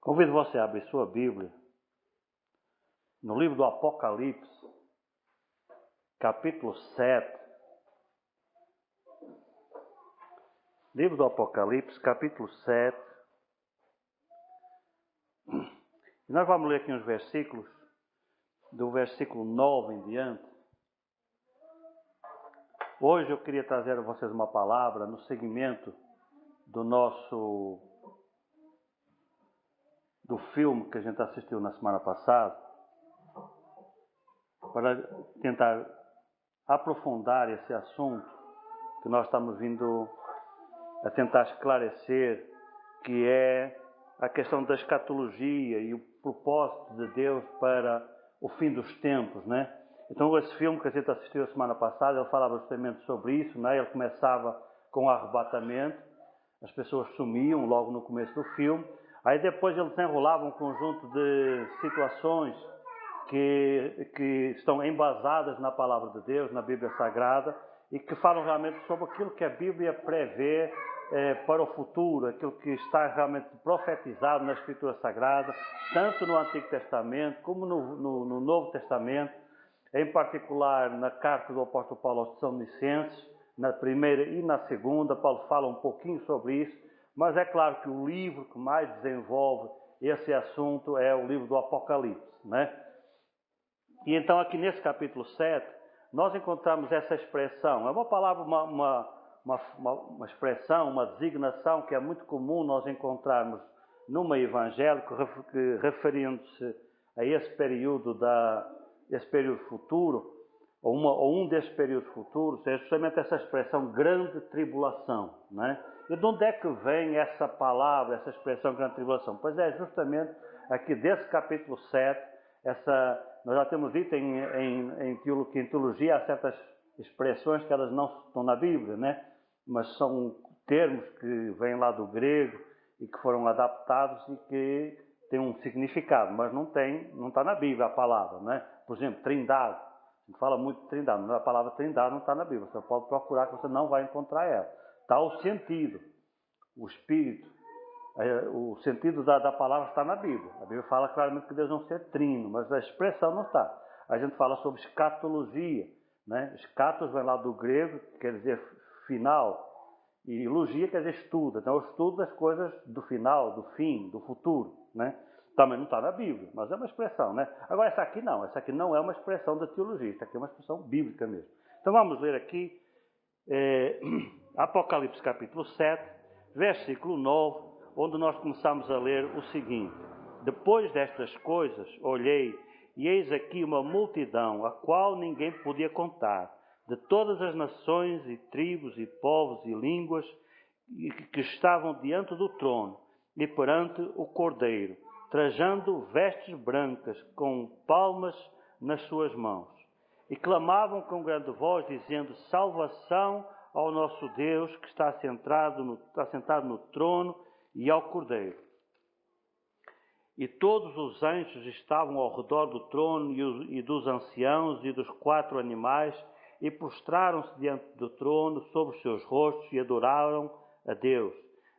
Convido você a abrir sua Bíblia no livro do Apocalipse, capítulo 7. Livro do Apocalipse, capítulo 7. E nós vamos ler aqui uns versículos, do versículo 9 em diante. Hoje eu queria trazer a vocês uma palavra no seguimento do filme que a gente assistiu na semana passada, para tentar aprofundar esse assunto que nós estamos vindo a tentar esclarecer, que é a questão da escatologia e o propósito de Deus para o fim dos tempos, né? Então esse filme que a gente assistiu a semana passada, ele falava justamente sobre isso, né? Ele começava com o arrebatamento, as pessoas sumiam logo no começo do filme, aí depois ele desenrolava um conjunto de situações que estão embasadas na Palavra de Deus, na Bíblia Sagrada, e que falam realmente sobre aquilo que a Bíblia prevê para o futuro, aquilo que está realmente profetizado na Escritura Sagrada, tanto no Antigo Testamento como no Novo Testamento, em particular na carta do apóstolo Paulo aos Tessalonicenses, na primeira e na segunda. Paulo fala um pouquinho sobre isso, mas é claro que o livro que mais desenvolve esse assunto é o livro do Apocalipse, né? E então aqui nesse capítulo 7, nós encontramos essa expressão. É uma palavra, uma expressão, uma designação que é muito comum nós encontrarmos no meio evangélico, referindo-se a esse período futuro, ou um desses períodos futuros, é justamente essa expressão grande tribulação, né? E de onde é que vem essa palavra, essa expressão grande tribulação? Pois é justamente aqui desse capítulo 7, nós já temos dito em teologia, há certas expressões que elas não estão na Bíblia, né? Mas são termos que vêm lá do grego e que foram adaptados e que têm um significado, mas não está na Bíblia a palavra, né? Por exemplo, trindade. A gente fala muito de trindade, mas a palavra trindade não está na Bíblia. Você pode procurar que você não vai encontrar ela. Está o sentido, o espírito. O sentido da palavra está na Bíblia. A Bíblia fala claramente que Deus não é trino, mas a expressão não está. A gente fala sobre escatologia, né? Escatos vem lá do grego, que quer dizer final, e logia quer dizer estudo. Então, o estudo das coisas do final, do fim, do futuro, né? Também não está na Bíblia, mas é uma expressão, né? Agora, essa aqui não é uma expressão da teologia, essa aqui é uma expressão bíblica mesmo. Então, vamos ler aqui Apocalipse capítulo 7, versículo 9, onde nós começamos a ler o seguinte: Depois destas coisas, olhei, e eis aqui uma multidão, a qual ninguém podia contar, de todas as nações e tribos e povos e línguas, que estavam diante do trono e perante o Cordeiro, trajando vestes brancas, com palmas nas suas mãos. E clamavam com grande voz, dizendo: Salvação ao nosso Deus, que está sentado no trono, e ao Cordeiro. E todos os anjos estavam ao redor do trono e dos anciãos e dos 4 animais, e prostraram-se diante do trono sobre os seus rostos e adoraram a Deus,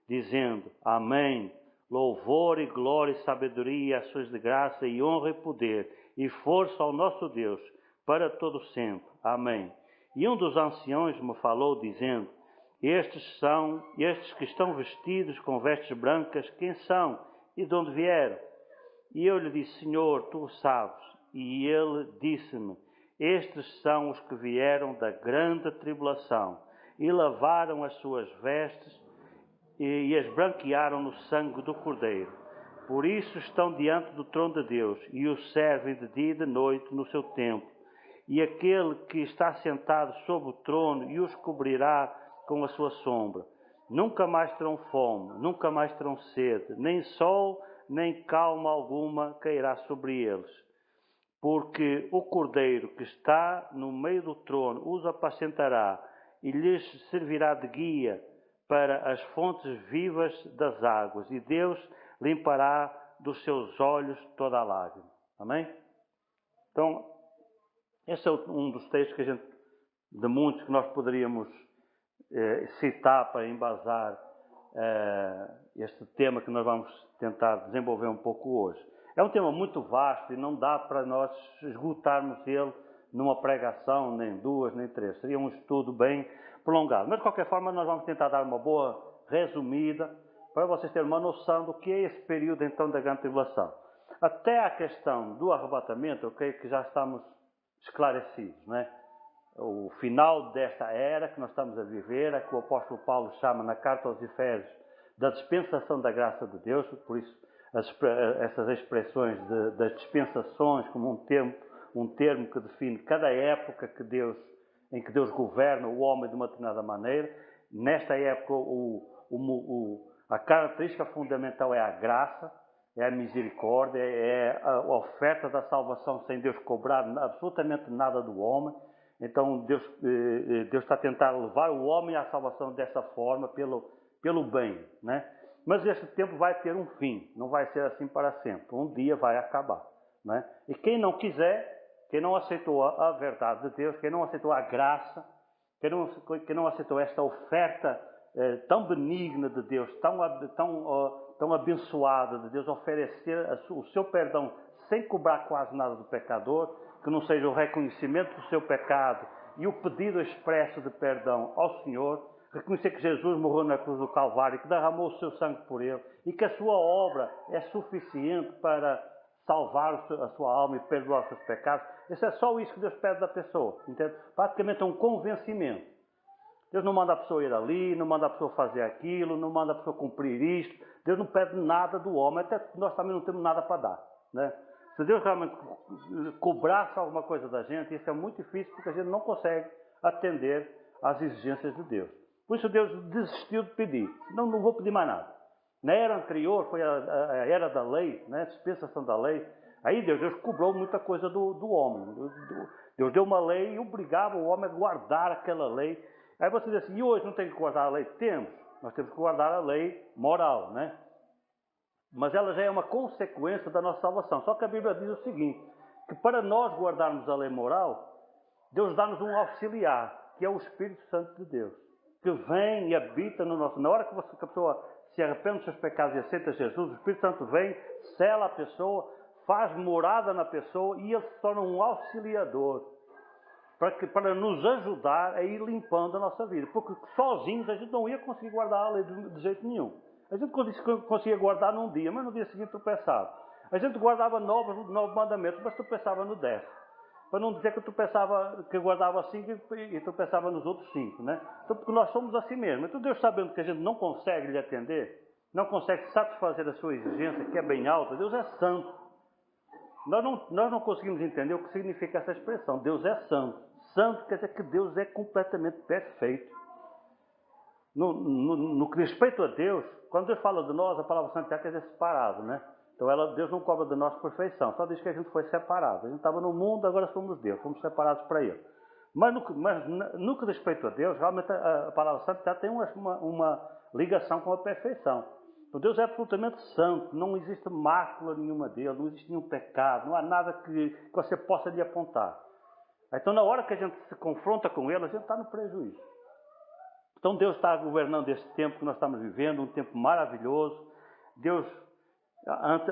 dizendo: Amém. Louvor e glória e sabedoria, ações de graça e honra e poder e força ao nosso Deus, para todo sempre. Amém. E um dos anciãos me falou, dizendo: Estes que estão vestidos com vestes brancas, quem são e de onde vieram? E eu lhe disse: Senhor, tu o sabes. E ele disse-me: Estes são os que vieram da grande tribulação e lavaram as suas vestes e as branquearam no sangue do Cordeiro. Por isso estão diante do trono de Deus e o servem de dia e de noite no seu templo. E aquele que está sentado sobre o trono e os cobrirá com a sua sombra. Nunca mais terão fome, nunca mais terão sede, nem sol, nem calma alguma cairá sobre eles. Porque o Cordeiro que está no meio do trono os apacentará e lhes servirá de guia para as fontes vivas das águas, e Deus limpará dos seus olhos toda a lágrima. Amém? Então, esse é um dos textos de muitos que nós poderíamos citar para embasar este tema que nós vamos tentar desenvolver um pouco hoje. É um tema muito vasto e não dá para nós esgotarmos ele numa pregação, nem duas, nem três. Seria um estudo bem prolongado. Mas, de qualquer forma, nós vamos tentar dar uma boa resumida para vocês terem uma noção do que é esse período, então, da grande tribulação. Até a questão do arrebatamento, eu creio que já estamos esclarecidos, não é? O final desta era que nós estamos a viver, a que o apóstolo Paulo chama na carta aos Efésios da dispensação da graça de Deus, por isso essas expressões das dispensações como um termo que define cada época em que Deus governa o homem de uma determinada maneira. Nesta época a característica fundamental é a graça, é a misericórdia, é a oferta da salvação sem Deus cobrar absolutamente nada do homem. Então Deus está a tentar levar o homem à salvação dessa forma, pelo bem, né? Mas este tempo vai ter um fim, não vai ser assim para sempre. Um dia vai acabar, né? E quem não quiser, quem não aceitou a verdade de Deus, quem não aceitou a graça, quem não aceitou esta oferta tão benigna de Deus, tão abençoada de Deus, oferecer o seu perdão sem cobrar quase nada do pecador, que não seja o reconhecimento do seu pecado e o pedido expresso de perdão ao Senhor, reconhecer que Jesus morreu na cruz do Calvário, que derramou o seu sangue por ele e que a sua obra é suficiente para salvar a sua alma e perdoar os seus pecados. Isso é só isso que Deus pede da pessoa, entende? Praticamente é um convencimento. Deus não manda a pessoa ir ali, não manda a pessoa fazer aquilo, não manda a pessoa cumprir isto. Deus não pede nada do homem, até nós também não temos nada para dar, né? Se Deus realmente cobrasse alguma coisa da gente, isso é muito difícil porque a gente não consegue atender às exigências de Deus. Por isso Deus desistiu de pedir. Não vou pedir mais nada. Na era anterior, foi a era da lei, né? A dispensação da lei. Aí Deus cobrou muita coisa do homem. Deus deu uma lei e obrigava o homem a guardar aquela lei. Aí você diz assim, e hoje não tem que guardar a lei? Temos. Nós temos que guardar a lei moral, né? Mas ela já é uma consequência da nossa salvação. Só que a Bíblia diz o seguinte, que para nós guardarmos a lei moral, Deus dá-nos um auxiliar, que é o Espírito Santo de Deus, que vem e habita no nosso... Na hora que a pessoa se arrepende dos seus pecados e aceita Jesus, o Espírito Santo vem, sela a pessoa, faz morada na pessoa e ele se torna um auxiliador para nos ajudar a ir limpando a nossa vida. Porque sozinhos a gente não ia conseguir guardar a lei de jeito nenhum. A gente conseguia guardar num dia, mas no dia seguinte tropeçava. A gente guardava 9 mandamentos, mas tropeçava no 10. Para não dizer que que guardava 5 e tropeçava nos outros 5, né? Então, porque nós somos assim mesmo. Então Deus, sabendo que a gente não consegue lhe atender, não consegue satisfazer a sua exigência, que é bem alta, Deus é santo. Nós não conseguimos entender o que significa essa expressão. Deus é santo. Santo quer dizer que Deus é completamente perfeito. No que diz respeito a Deus, quando Deus fala de nós, a palavra santificado quer dizer separado, né? Então Deus não cobra de nós perfeição, só diz que a gente foi separado. A gente estava no mundo, agora somos Deus, fomos separados para Ele. Mas no que diz respeito a Deus, realmente a palavra santificado tem uma ligação com a perfeição. Então Deus é absolutamente santo, não existe mácula nenhuma dele, não existe nenhum pecado, não há nada que você possa lhe apontar. Então na hora que a gente se confronta com Ele, a gente está no prejuízo. Então Deus está governando esse tempo que nós estamos vivendo, um tempo maravilhoso.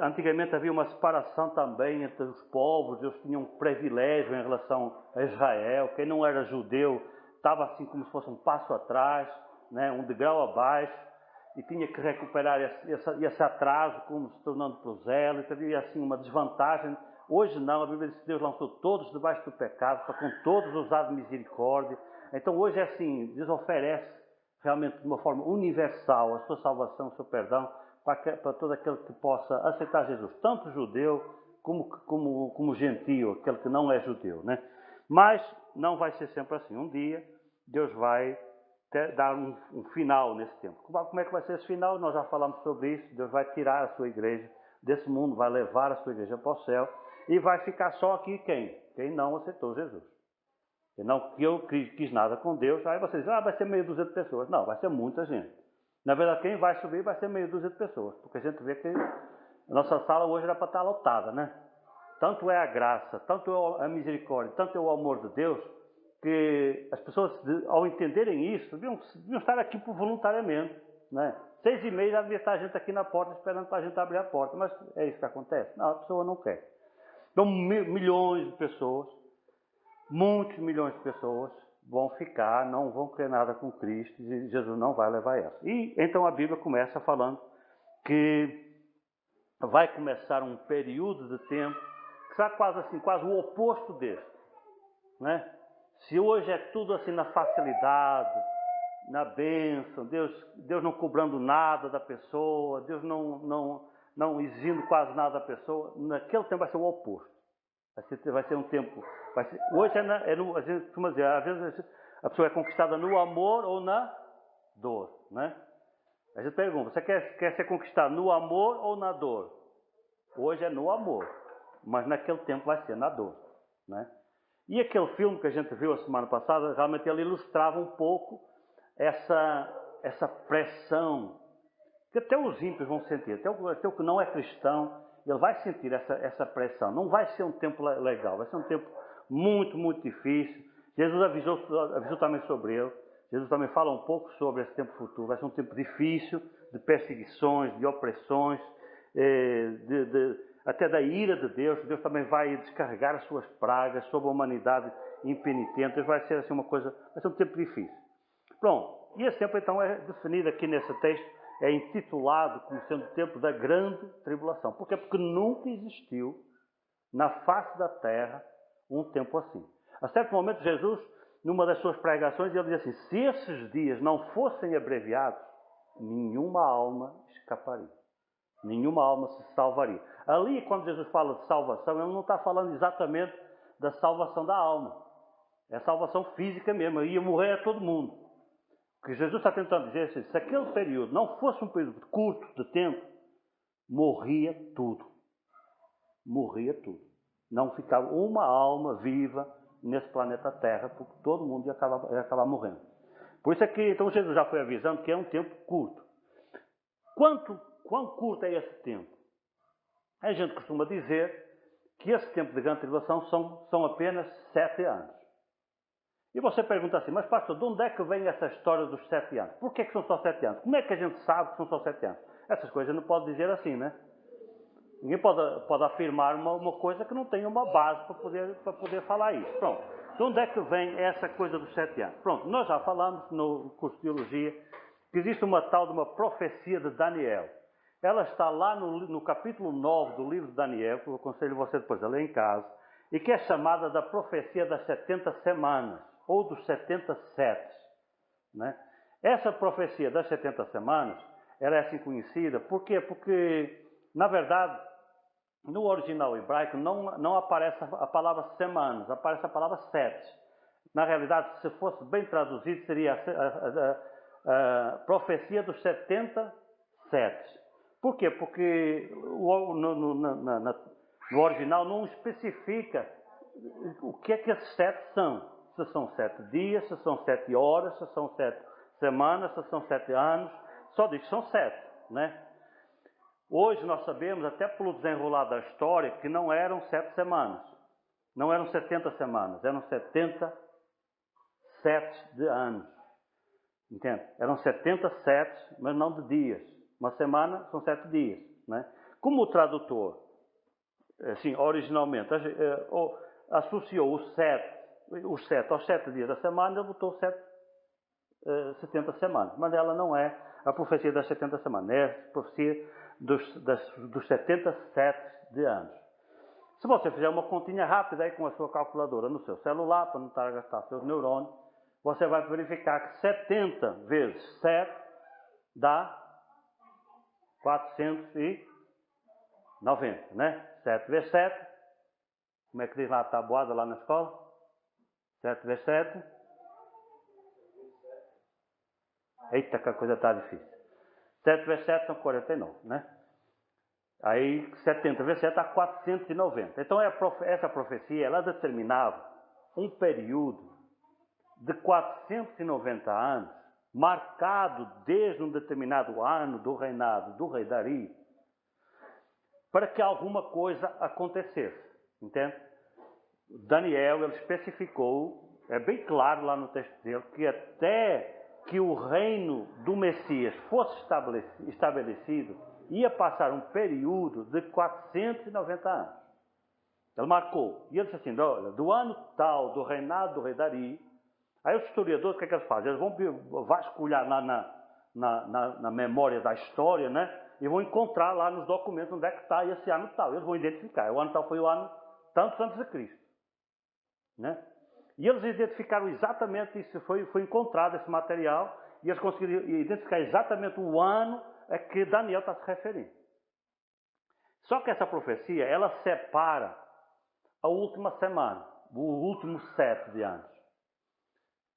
Antigamente havia uma separação também entre os povos, Deus tinha um privilégio em relação a Israel. Quem não era judeu estava assim como se fosse um passo atrás, né, um degrau abaixo, e tinha que recuperar esse atraso, como se tornando prosélito, havia assim uma desvantagem. Hoje não, a Bíblia diz que Deus lançou todos debaixo do pecado, para com todos usar de misericórdia. Então hoje é assim, Deus oferece realmente de uma forma universal a sua salvação, o seu perdão, para todo aquele que possa aceitar Jesus, tanto judeu como gentio, aquele que não é judeu, né? Mas não vai ser sempre assim. Um dia Deus vai dar um final nesse tempo. Como é que vai ser esse final? Nós já falamos sobre isso. Deus vai tirar a sua igreja desse mundo, vai levar a sua igreja para o céu e vai ficar só aqui quem? Quem não aceitou Jesus. E não que eu quis nada com Deus. Aí vocês dizem, vai ser meia dúzia de pessoas. Não, vai ser muita gente. Na verdade, quem vai subir vai ser meia dúzia de pessoas. Porque a gente vê que a nossa sala hoje era para estar lotada, né? Tanto é a graça, tanto é a misericórdia, tanto é o amor de Deus, que as pessoas, ao entenderem isso, deviam estar aqui por voluntariamente. né? 6h30 já devia estar a gente aqui na porta esperando para a gente abrir a porta. Mas é isso que acontece? Não, a pessoa não quer. Então, milhões de pessoas, muitos milhões de pessoas vão ficar, não vão crer nada com Cristo e Jesus não vai levar essa. E então a Bíblia começa falando que vai começar um período de tempo que será quase assim, quase o oposto deste, né? Se hoje é tudo assim na facilidade, na bênção, Deus não cobrando nada da pessoa, Deus não exigindo quase nada da pessoa, naquele tempo vai ser o oposto. Vai ser um tempo. Hoje a gente costuma dizer, às vezes a pessoa é conquistada no amor ou na dor, né? A gente pergunta, você quer ser conquistado no amor ou na dor? Hoje é no amor, mas naquele tempo vai ser na dor, né? E aquele filme que a gente viu a semana passada, realmente ele ilustrava um pouco essa pressão que até os ímpios vão sentir, até o que não é cristão, ele vai sentir essa pressão. Não vai ser um tempo legal, vai ser um tempo muito, muito difícil. Jesus avisou também sobre ele. Jesus também fala um pouco sobre esse tempo futuro. Vai ser um tempo difícil, de perseguições, de opressões, até da ira de Deus. Deus também vai descarregar as suas pragas sobre a humanidade impenitente. Vai ser assim uma coisa, vai ser um tempo difícil. Pronto, e esse tempo então é definido aqui nesse texto, é intitulado como sendo o tempo da grande tribulação. Por quê? Porque nunca existiu na face da terra um tempo assim. A certo momento Jesus, numa das suas pregações, ele diz assim, se esses dias não fossem abreviados, nenhuma alma escaparia. Nenhuma alma se salvaria. Ali, quando Jesus fala de salvação, ele não está falando exatamente da salvação da alma. É a salvação física mesmo, ia morrer a todo mundo. O que Jesus está tentando dizer é assim, se aquele período não fosse um período curto de tempo, morria tudo. Morria tudo. Não ficava uma alma viva nesse planeta Terra, porque todo mundo ia acabar morrendo. Por isso é que então Jesus já foi avisando que é um tempo curto. Quão curto é esse tempo? A gente costuma dizer que esse tempo de grande tribulação são apenas 7 anos. E você pergunta assim, mas pastor, de onde é que vem essa história dos 7 anos? Por que são só 7 anos? Como é que a gente sabe que são só 7 anos? Essas coisas não pode dizer assim, né? Ninguém pode afirmar uma coisa que não tem uma base para poder falar isso. Pronto. De onde é que vem essa coisa dos 7 anos? Pronto, nós já falamos no curso de Teologia que existe uma tal de uma profecia de Daniel. Ela está lá no capítulo 9 do livro de Daniel, que eu aconselho você depois a ler em casa, e que é chamada da profecia das 70 semanas, ou dos 70 setes, né? Essa profecia das 70 semanas, ela é assim conhecida, por quê? Porque, na verdade, no original hebraico não aparece a palavra semanas, aparece a palavra sete. Na realidade, se fosse bem traduzido, seria a profecia dos 70 setes. Por quê? Porque no original não especifica o que é que esses 7 são. Se são 7 dias, se são 7 horas, se são 7 semanas, se são 7 anos. Só diz que são 7, né? Hoje nós sabemos, até pelo desenrolar da história, que não eram 7 semanas. Não eram 70 semanas, eram 70 setes de anos. Entende? Eram 70 setes, mas não de dias. Uma semana são 7 dias, né? Como o tradutor, assim, originalmente, associou os 7 aos 7 dias da semana, ele botou 70 semanas. Mas ela não é a profecia das 70 semanas, é a profecia dos 70 setes de anos. Se você fizer uma continha rápida aí com a sua calculadora no seu celular, para não estar a gastar seus neurônios, você vai verificar que 70 vezes 7 dá 490, né? 7 vezes 7, como é que diz lá a tabuada lá na escola? 7 vezes 7. Eita, que a coisa está difícil. 7 vezes 7 são 49, né? Aí 70 vezes 7 dá 490. Então essa profecia, ela determinava um período de 490 anos, marcado desde um determinado ano do reinado do rei Dario, para que alguma coisa acontecesse, entende? Daniel, ele especificou, é bem claro lá no texto dele, que até que o reino do Messias fosse estabelecido, ia passar um período de 490 anos. Ele marcou. E ele disse assim, olha, do ano tal do reinado do rei Dari, aí os historiadores, o que é que eles fazem? Eles vão vasculhar lá na memória da história, né? E vão encontrar lá nos documentos onde é que está esse ano tal. Eles vão identificar. O ano tal foi o ano tantos antes de Cristo. Né? E eles identificaram exatamente isso. Foi encontrado esse material e eles conseguiram identificar exatamente o ano a que Daniel está se referindo. Só que essa profecia, ela separa a última semana, o último 7 de anos.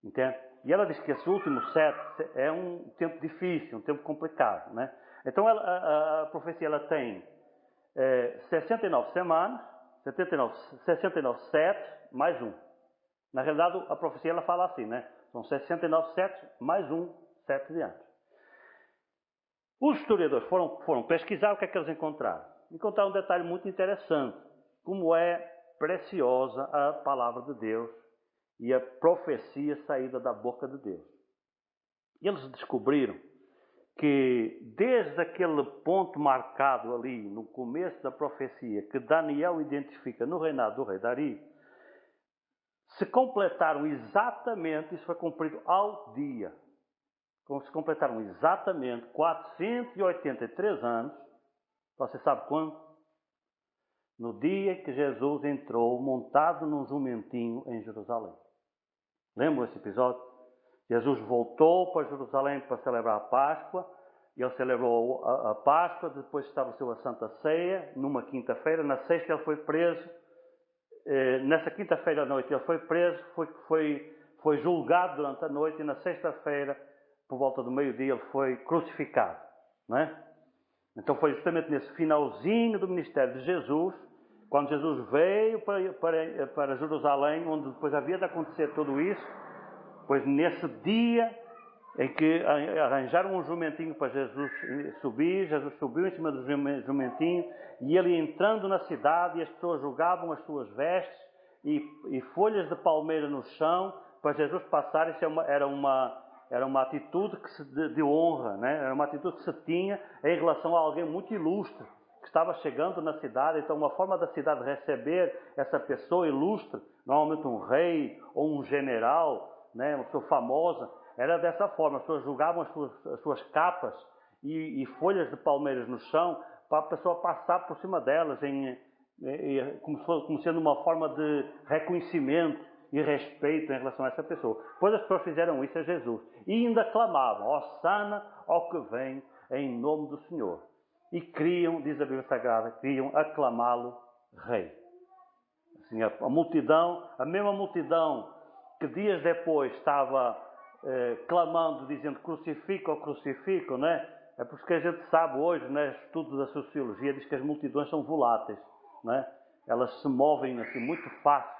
Entende? E ela diz que esse último 7 é um tempo difícil, um tempo complicado. Né? Então a profecia ela tem 69 semanas, 69 7 mais um. Na realidade a profecia ela fala assim, né? São 69 7 mais um 7 de anos. Os historiadores foram pesquisar o que é que eles encontraram. Encontraram um detalhe muito interessante, como é preciosa a palavra de Deus e a profecia saída da boca de Deus. E eles descobriram que desde aquele ponto marcado ali no começo da profecia que Daniel identifica no reinado do rei Dari, se completaram exatamente, isso foi cumprido ao dia, se completaram exatamente 483 anos, você sabe quando? No dia que Jesus entrou montado num jumentinho em Jerusalém. Lembram esse episódio? Jesus voltou para Jerusalém para celebrar a Páscoa, e ele celebrou a Páscoa, depois estabeleceu a Santa Ceia, numa quinta-feira, na sexta ele foi preso, nessa quinta-feira à noite ele foi preso, foi julgado durante a noite, e na sexta-feira, por volta do meio-dia, ele foi crucificado. Não é? Então foi justamente nesse finalzinho do ministério de Jesus, quando Jesus veio para Jerusalém, onde depois havia de acontecer tudo isso, pois nesse dia em que arranjaram um jumentinho para Jesus subir, Jesus subiu em cima do jumentinho, e ele entrando na cidade, e as pessoas jogavam as suas vestes e folhas de palmeira no chão para Jesus passar. Isso era uma atitude de honra, né? Era uma atitude que se tinha em relação a alguém muito ilustre que estava chegando na cidade. Então uma forma da cidade receber essa pessoa ilustre, normalmente um rei ou um general, né? Uma pessoa famosa, era dessa forma. As pessoas jogavam as suas capas e folhas de palmeiras no chão para a pessoa passar por cima delas, como sendo uma forma de reconhecimento e respeito em relação a essa pessoa. Depois as pessoas fizeram isso a Jesus e ainda clamavam, Hosanna ao que vem em nome do Senhor. E queriam, diz a Bíblia Sagrada, queriam aclamá-lo rei. Assim, a multidão, a mesma multidão que dias depois estava clamando, dizendo crucificam, né? É porque a gente sabe hoje, né, estudo da sociologia, diz que as multidões são voláteis, né? Elas se movem assim muito fácil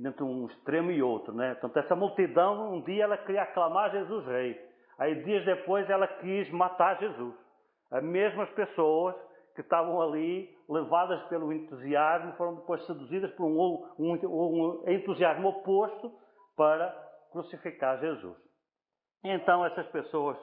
entre um extremo e outro, né? Portanto, essa multidão, um dia ela queria aclamar Jesus rei, aí dias depois ela quis matar Jesus. As mesmas pessoas que estavam ali, levadas pelo entusiasmo, foram depois seduzidas por um entusiasmo oposto para crucificar Jesus. Então essas pessoas,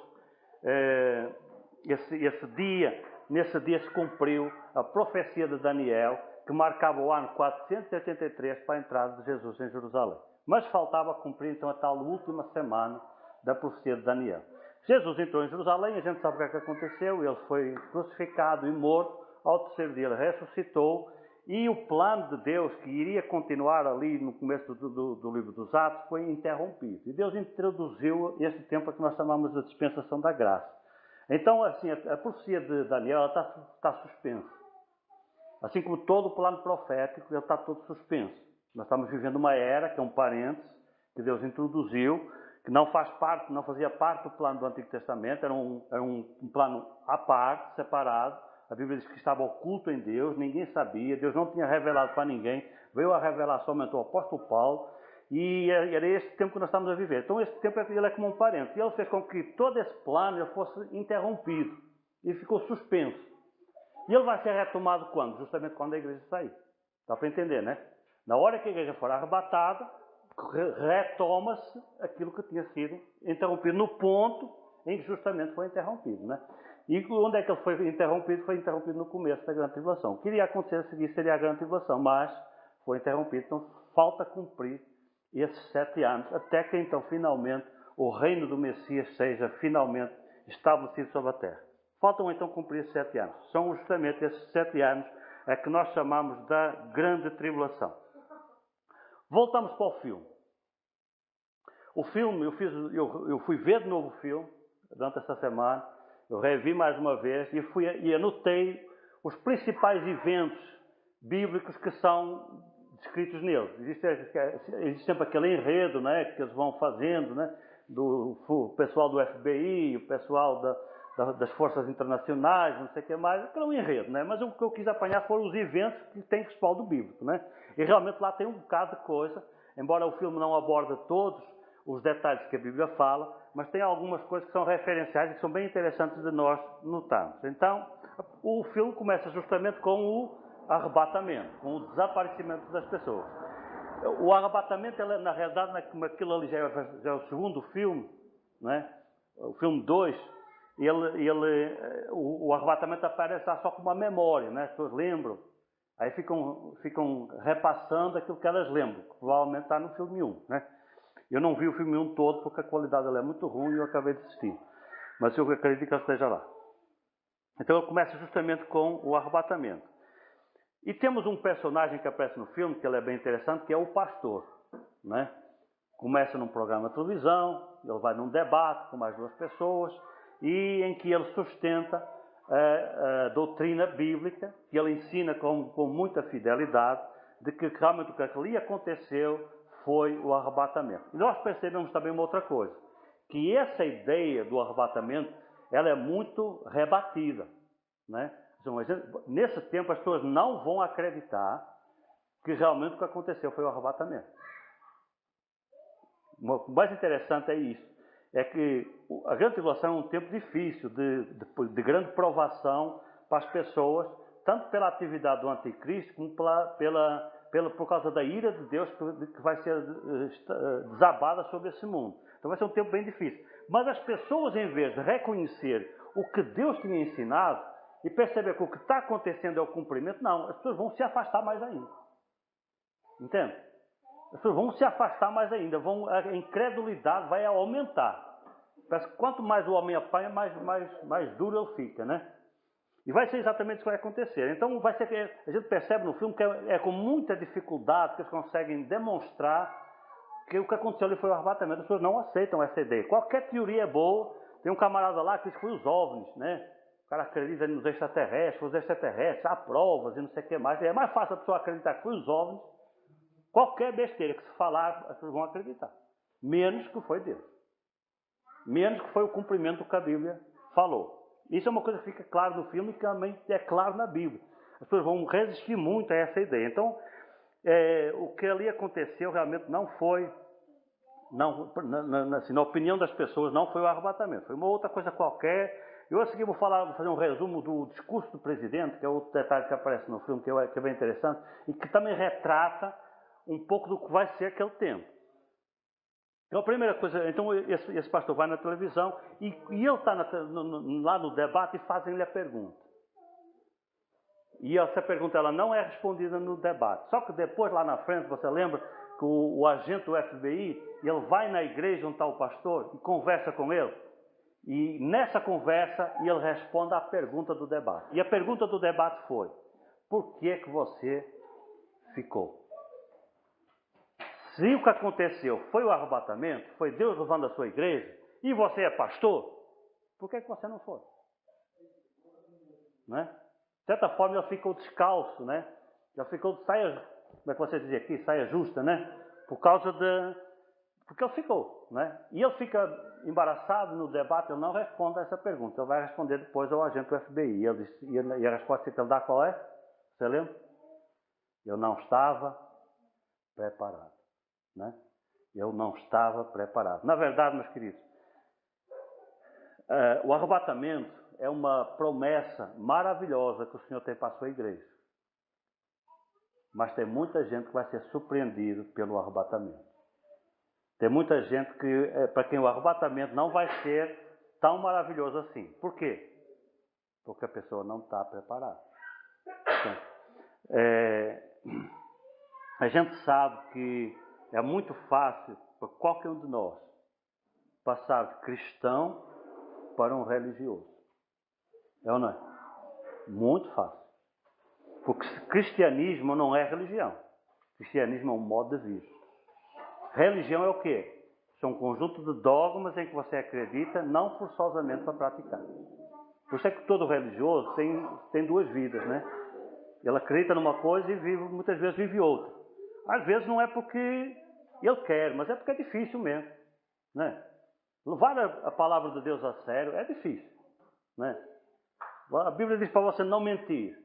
nesse dia se cumpriu a profecia de Daniel, que marcava o ano 483 para a entrada de Jesus em Jerusalém. Mas faltava cumprir então a tal última semana da profecia de Daniel. Jesus entrou em Jerusalém, a gente sabe o que é que aconteceu, ele foi crucificado e morto, ao terceiro dia ele ressuscitou, e o plano de Deus, que iria continuar ali no começo do livro dos Atos, foi interrompido. E Deus introduziu este tempo que nós chamamos de dispensação da graça. Então, assim, a profecia de Daniel está suspensa. Assim como todo o plano profético, ele está todo suspenso. Nós estamos vivendo uma era, que é um parênteses, que Deus introduziu, que não fazia parte do plano do Antigo Testamento, era um plano à parte, separado. A Bíblia diz que estava oculto em Deus, ninguém sabia, Deus não tinha revelado para ninguém, veio a revelar somente ao apóstolo Paulo, e era esse tempo que nós estamos a viver. Então esse tempo ele é como um parênteses, e ele fez com que todo esse plano ele fosse interrompido, e ficou suspenso. E ele vai ser retomado quando? Justamente quando a igreja sair. Dá para entender, né? Na hora que a igreja for arrebatada, retoma-se aquilo que tinha sido interrompido no ponto em que justamente foi interrompido, né? E onde é que ele foi interrompido? Foi interrompido no começo da Grande Tribulação. O que iria acontecer a seguir seria a Grande Tribulação, mas foi interrompido, então falta cumprir esses 7 anos, até que então finalmente o reino do Messias seja finalmente estabelecido sobre a terra. Faltam então cumprir esses 7 anos. São justamente esses 7 anos a que nós chamamos da Grande Tribulação. Voltamos para o filme. O filme, eu fui ver de novo o filme durante essa semana, eu revi mais uma vez e anotei os principais eventos bíblicos que são descritos nele. Existe sempre aquele enredo, né, que eles vão fazendo, né, do pessoal do FBI, o pessoal das forças internacionais, não sei o que mais, aquele é um enredo, né? Mas o que eu quis apanhar foram os eventos que tem respaldo bíblico, né? E realmente lá tem um bocado de coisa, embora o filme não aborde todos os detalhes que a Bíblia fala, mas tem algumas coisas que são referenciais e que são bem interessantes de nós notarmos. Então, o filme começa justamente com o arrebatamento, com o desaparecimento das pessoas. O arrebatamento, na realidade, como aquilo ali já é o segundo filme, né? O filme 2, o arrebatamento aparece só como uma memória, né? As pessoas lembram, aí ficam repassando aquilo que elas lembram, que provavelmente está no filme 1, né? Eu não vi o filme 1 todo porque a qualidade dele é muito ruim e eu acabei de assistir. Mas eu acredito que ele esteja lá. Então ele começa justamente com o arrebatamento. E temos um personagem que aparece no filme, que ele é bem interessante, que é o pastor, né? Começa num programa de televisão, ele vai num debate com mais 2 pessoas, e em que ele sustenta a doutrina bíblica, que ele ensina com muita fidelidade, de que realmente o que ali aconteceu foi o arrebatamento. E nós percebemos também uma outra coisa, que essa ideia do arrebatamento, ela é muito rebatida, né? Nesse tempo as pessoas não vão acreditar que realmente o que aconteceu foi o arrebatamento. O mais interessante é isso, é que a Grande Tribulação é um tempo difícil, de grande provação para as pessoas, tanto pela atividade do anticristo, como por causa da ira de Deus que vai ser desabada sobre esse mundo. Então vai ser um tempo bem difícil. Mas as pessoas, em vez de reconhecer o que Deus tinha ensinado e perceber que o que está acontecendo é o cumprimento, não, as pessoas vão se afastar mais ainda. Entende? As pessoas vão se afastar mais ainda, a incredulidade vai aumentar. Parece que quanto mais o homem apanha, mais duro ele fica, né? E vai ser exatamente isso que vai acontecer. Então vai ser que a gente percebe no filme que é com muita dificuldade que eles conseguem demonstrar que o que aconteceu ali foi o arrebatamento. As pessoas não aceitam essa ideia. Qualquer teoria é boa. Tem um camarada lá que diz que foi os OVNIs, né? O cara acredita nos extraterrestres, os extraterrestres, há provas e não sei o que mais. É mais fácil a pessoa acreditar que foi os OVNIs. Qualquer besteira que se falar, as pessoas vão acreditar. Menos que foi Deus. Menos que foi o cumprimento que a Bíblia falou. Isso é uma coisa que fica claro no filme e que também é claro na Bíblia. As pessoas vão resistir muito a essa ideia. Então, o que ali aconteceu realmente não foi, na opinião das pessoas, não foi o arrebatamento. Foi uma outra coisa qualquer. Eu a seguir vou fazer um resumo do discurso do presidente, que é outro detalhe que aparece no filme, que é bem interessante, e que também retrata um pouco do que vai ser aquele tempo. Então a primeira coisa, então esse pastor vai na televisão e ele está lá no debate e fazem-lhe a pergunta. E essa pergunta ela não é respondida no debate. Só que depois lá na frente, você lembra que o agente do FBI, ele vai na igreja onde está o pastor e conversa com ele. E nessa conversa ele responde à pergunta do debate. E a pergunta do debate foi: por que é que você ficou? Se o que aconteceu foi o arrebatamento, foi Deus levando a sua igreja, e você é pastor, por que você não foi? Né? De certa forma ele ficou descalço, né? Ele ficou de saia, como é que você dizia aqui, saia justa, né? Porque ele ficou, né? E ele fica embaraçado no debate, ele não responde a essa pergunta, ele vai responder depois ao agente do FBI. E a resposta que ele dá qual é? Você lembra? Eu não estava preparado. Né? Eu não estava preparado. Na verdade, meus queridos, o arrebatamento é uma promessa maravilhosa que o Senhor tem para a sua igreja. Mas tem muita gente que vai ser surpreendido pelo arrebatamento. Tem muita gente que, para quem o arrebatamento não vai ser tão maravilhoso assim. Por quê? Porque a pessoa não está preparada. A gente sabe que é muito fácil para qualquer um de nós passar de cristão para um religioso. É ou não é? Muito fácil. Porque cristianismo não é religião. Cristianismo é um modo de vida. Religião é o quê? São um conjunto de dogmas em que você acredita, não forçosamente para praticar. Por isso é que todo religioso tem duas vidas, né? Ele acredita numa coisa e muitas vezes vive outra. Às vezes não é porque ele quer, mas é porque é difícil mesmo, né? Levar a palavra de Deus a sério é difícil, né? A Bíblia diz para você não mentir.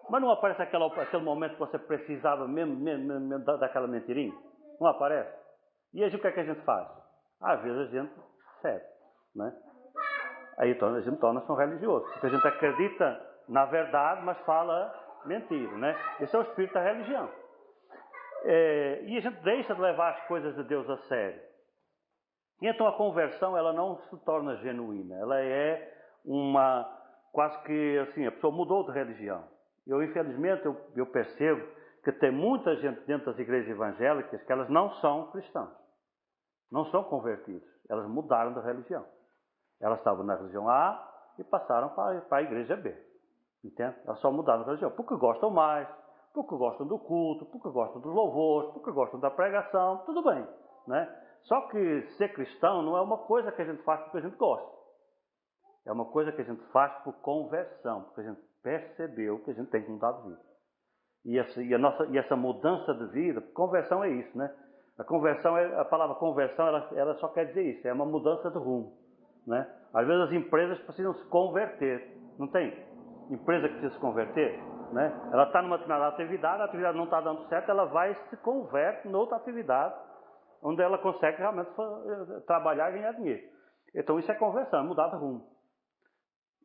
Mas não aparece aquele momento que você precisava mesmo daquela mentirinha? Não aparece? E aí o que é que a gente faz? Às vezes a gente cede, né? Aí a gente torna-se um religioso. Porque a gente acredita na verdade, mas fala mentira, né? Esse é o espírito da religião. E a gente deixa de levar as coisas de Deus a sério. E então a conversão, ela não se torna genuína. Ela é quase que assim, a pessoa mudou de religião. Infelizmente, eu percebo que tem muita gente dentro das igrejas evangélicas que elas não são cristãos. Não são convertidos. Elas mudaram de religião. Elas estavam na religião A e passaram para a igreja B. Entende? Elas só mudaram de religião. Porque gostam mais, porque gostam do culto, porque gostam dos louvores, porque gostam da pregação. Tudo bem, né? Só que ser cristão não é uma coisa que a gente faz porque a gente gosta. É uma coisa que a gente faz por conversão. Porque a gente percebeu que a gente tem que mudar de vida. E essa mudança de vida, conversão é isso, né? A palavra conversão, ela só quer dizer isso, é uma mudança de rumo, né? Às vezes as empresas precisam se converter, não tem? Empresa que precisa se converter, né? Ela está numa determinada atividade, a atividade não está dando certo, ela vai e se converte em outra atividade, onde ela consegue realmente trabalhar e ganhar dinheiro. Então isso é conversão, é mudar de rumo.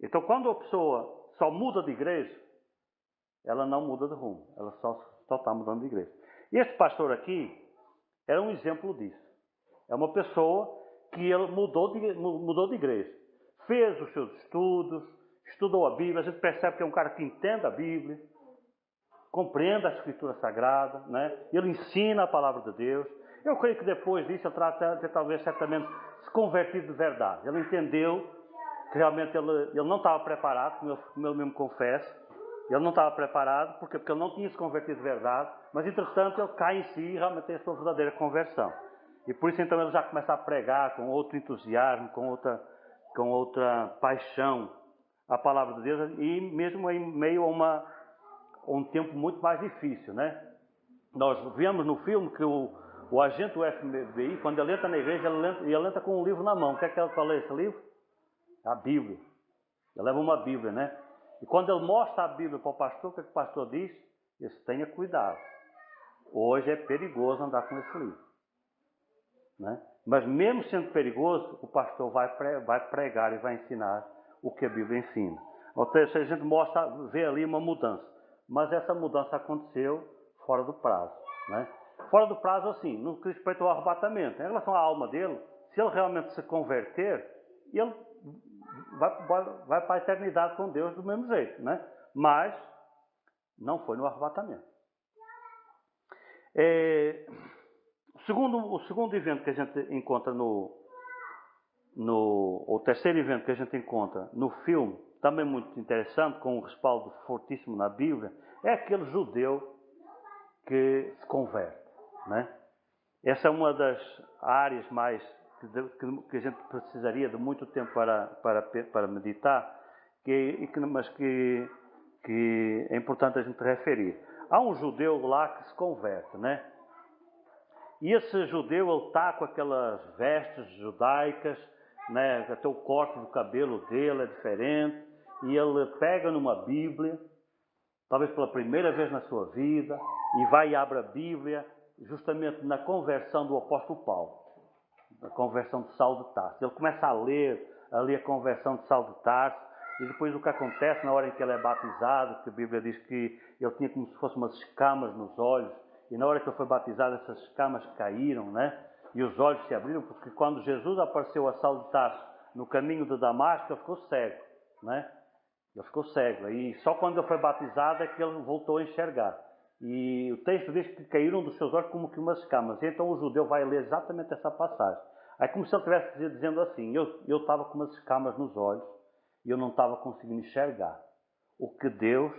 Então quando a pessoa só muda de igreja, ela não muda de rumo, ela só está mudando de igreja. E esse pastor aqui era um exemplo disso. É uma pessoa que ele mudou de igreja. Fez os seus estudos, estudou a Bíblia, a gente percebe que é um cara que entende a Bíblia, compreende a Escritura Sagrada, né? Ele ensina a palavra de Deus. Eu creio que depois disso ele trata de talvez certamente se convertir de verdade. Ele entendeu que realmente ele não estava preparado, como ele mesmo confessa. Ele não estava preparado, porque ele não tinha se convertido de verdade, mas entretanto ele cai em si e realmente tem a sua verdadeira conversão. E por isso então ele já começa a pregar com outro entusiasmo, com outra paixão a palavra de Deus, e mesmo em meio a um tempo muito mais difícil, né? Nós vemos no filme que o agente do FBI, quando ele entra na igreja, ele entra com um livro na mão. O que é que ele fala esse livro? A Bíblia. Ele leva uma Bíblia, né? E quando ele mostra a Bíblia para o pastor, o que o pastor diz? Ele diz, tenha cuidado. Hoje é perigoso andar com esse livro, né? Mas mesmo sendo perigoso, o pastor vai pregar e vai ensinar o que a Bíblia ensina. Ou seja, a gente vê ali uma mudança. Mas essa mudança aconteceu fora do prazo, né? Fora do prazo, assim, no que respeita ao arrebatamento. Em relação à alma dele, se ele realmente se converter, ele vai para a eternidade com Deus do mesmo jeito, né? Mas não foi no arrebatamento. O segundo evento que a gente encontra o terceiro evento que a gente encontra no filme, também muito interessante, com um respaldo fortíssimo na Bíblia, é aquele judeu que se converte, né? Essa é uma das áreas mais que a gente precisaria de muito tempo para meditar, mas que é importante a gente referir. Há um judeu lá que se converte, né? E esse judeu, ele está com aquelas vestes judaicas, né? Até o corte do cabelo dele é diferente, e ele pega numa Bíblia, talvez pela primeira vez na sua vida, e vai e abre a Bíblia, justamente na conversão do apóstolo Paulo, a conversão de Saulo de Tarso. Ele começa a ler ali a conversão de Saulo de Tarso, e depois o que acontece na hora em que ele é batizado, que a Bíblia diz que ele tinha como se fossem umas escamas nos olhos, e na hora que ele foi batizado essas escamas caíram, né? e os olhos se abriram, porque quando Jesus apareceu a Saulo de Tarso no caminho de Damasco, ele ficou cego, né? Ele ficou cego, e só quando ele foi batizado é que ele voltou a enxergar. E o texto diz que caíram dos seus olhos como que umas escamas. E então o judeu vai ler exatamente essa passagem. É como se ele estivesse dizendo assim, eu estava com umas escamas nos olhos e eu não estava conseguindo enxergar o que Deus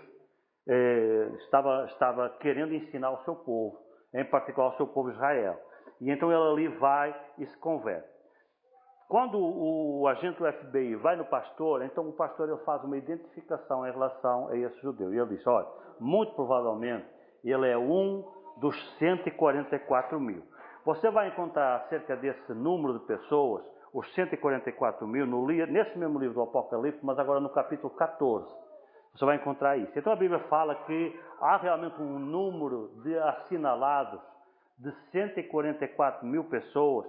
estava querendo ensinar ao seu povo, em particular ao seu povo Israel. E então ele ali vai e se converte. Quando o agente do FBI vai no pastor, então o pastor ele faz uma identificação em relação a esse judeu. E ele diz, olha, muito provavelmente ele é um dos 144 mil. Você vai encontrar acerca desse número de pessoas, os 144 mil, nesse mesmo livro do Apocalipse, mas agora no capítulo 14. Você vai encontrar isso. Então a Bíblia fala que há realmente um número de assinalados de 144 mil pessoas,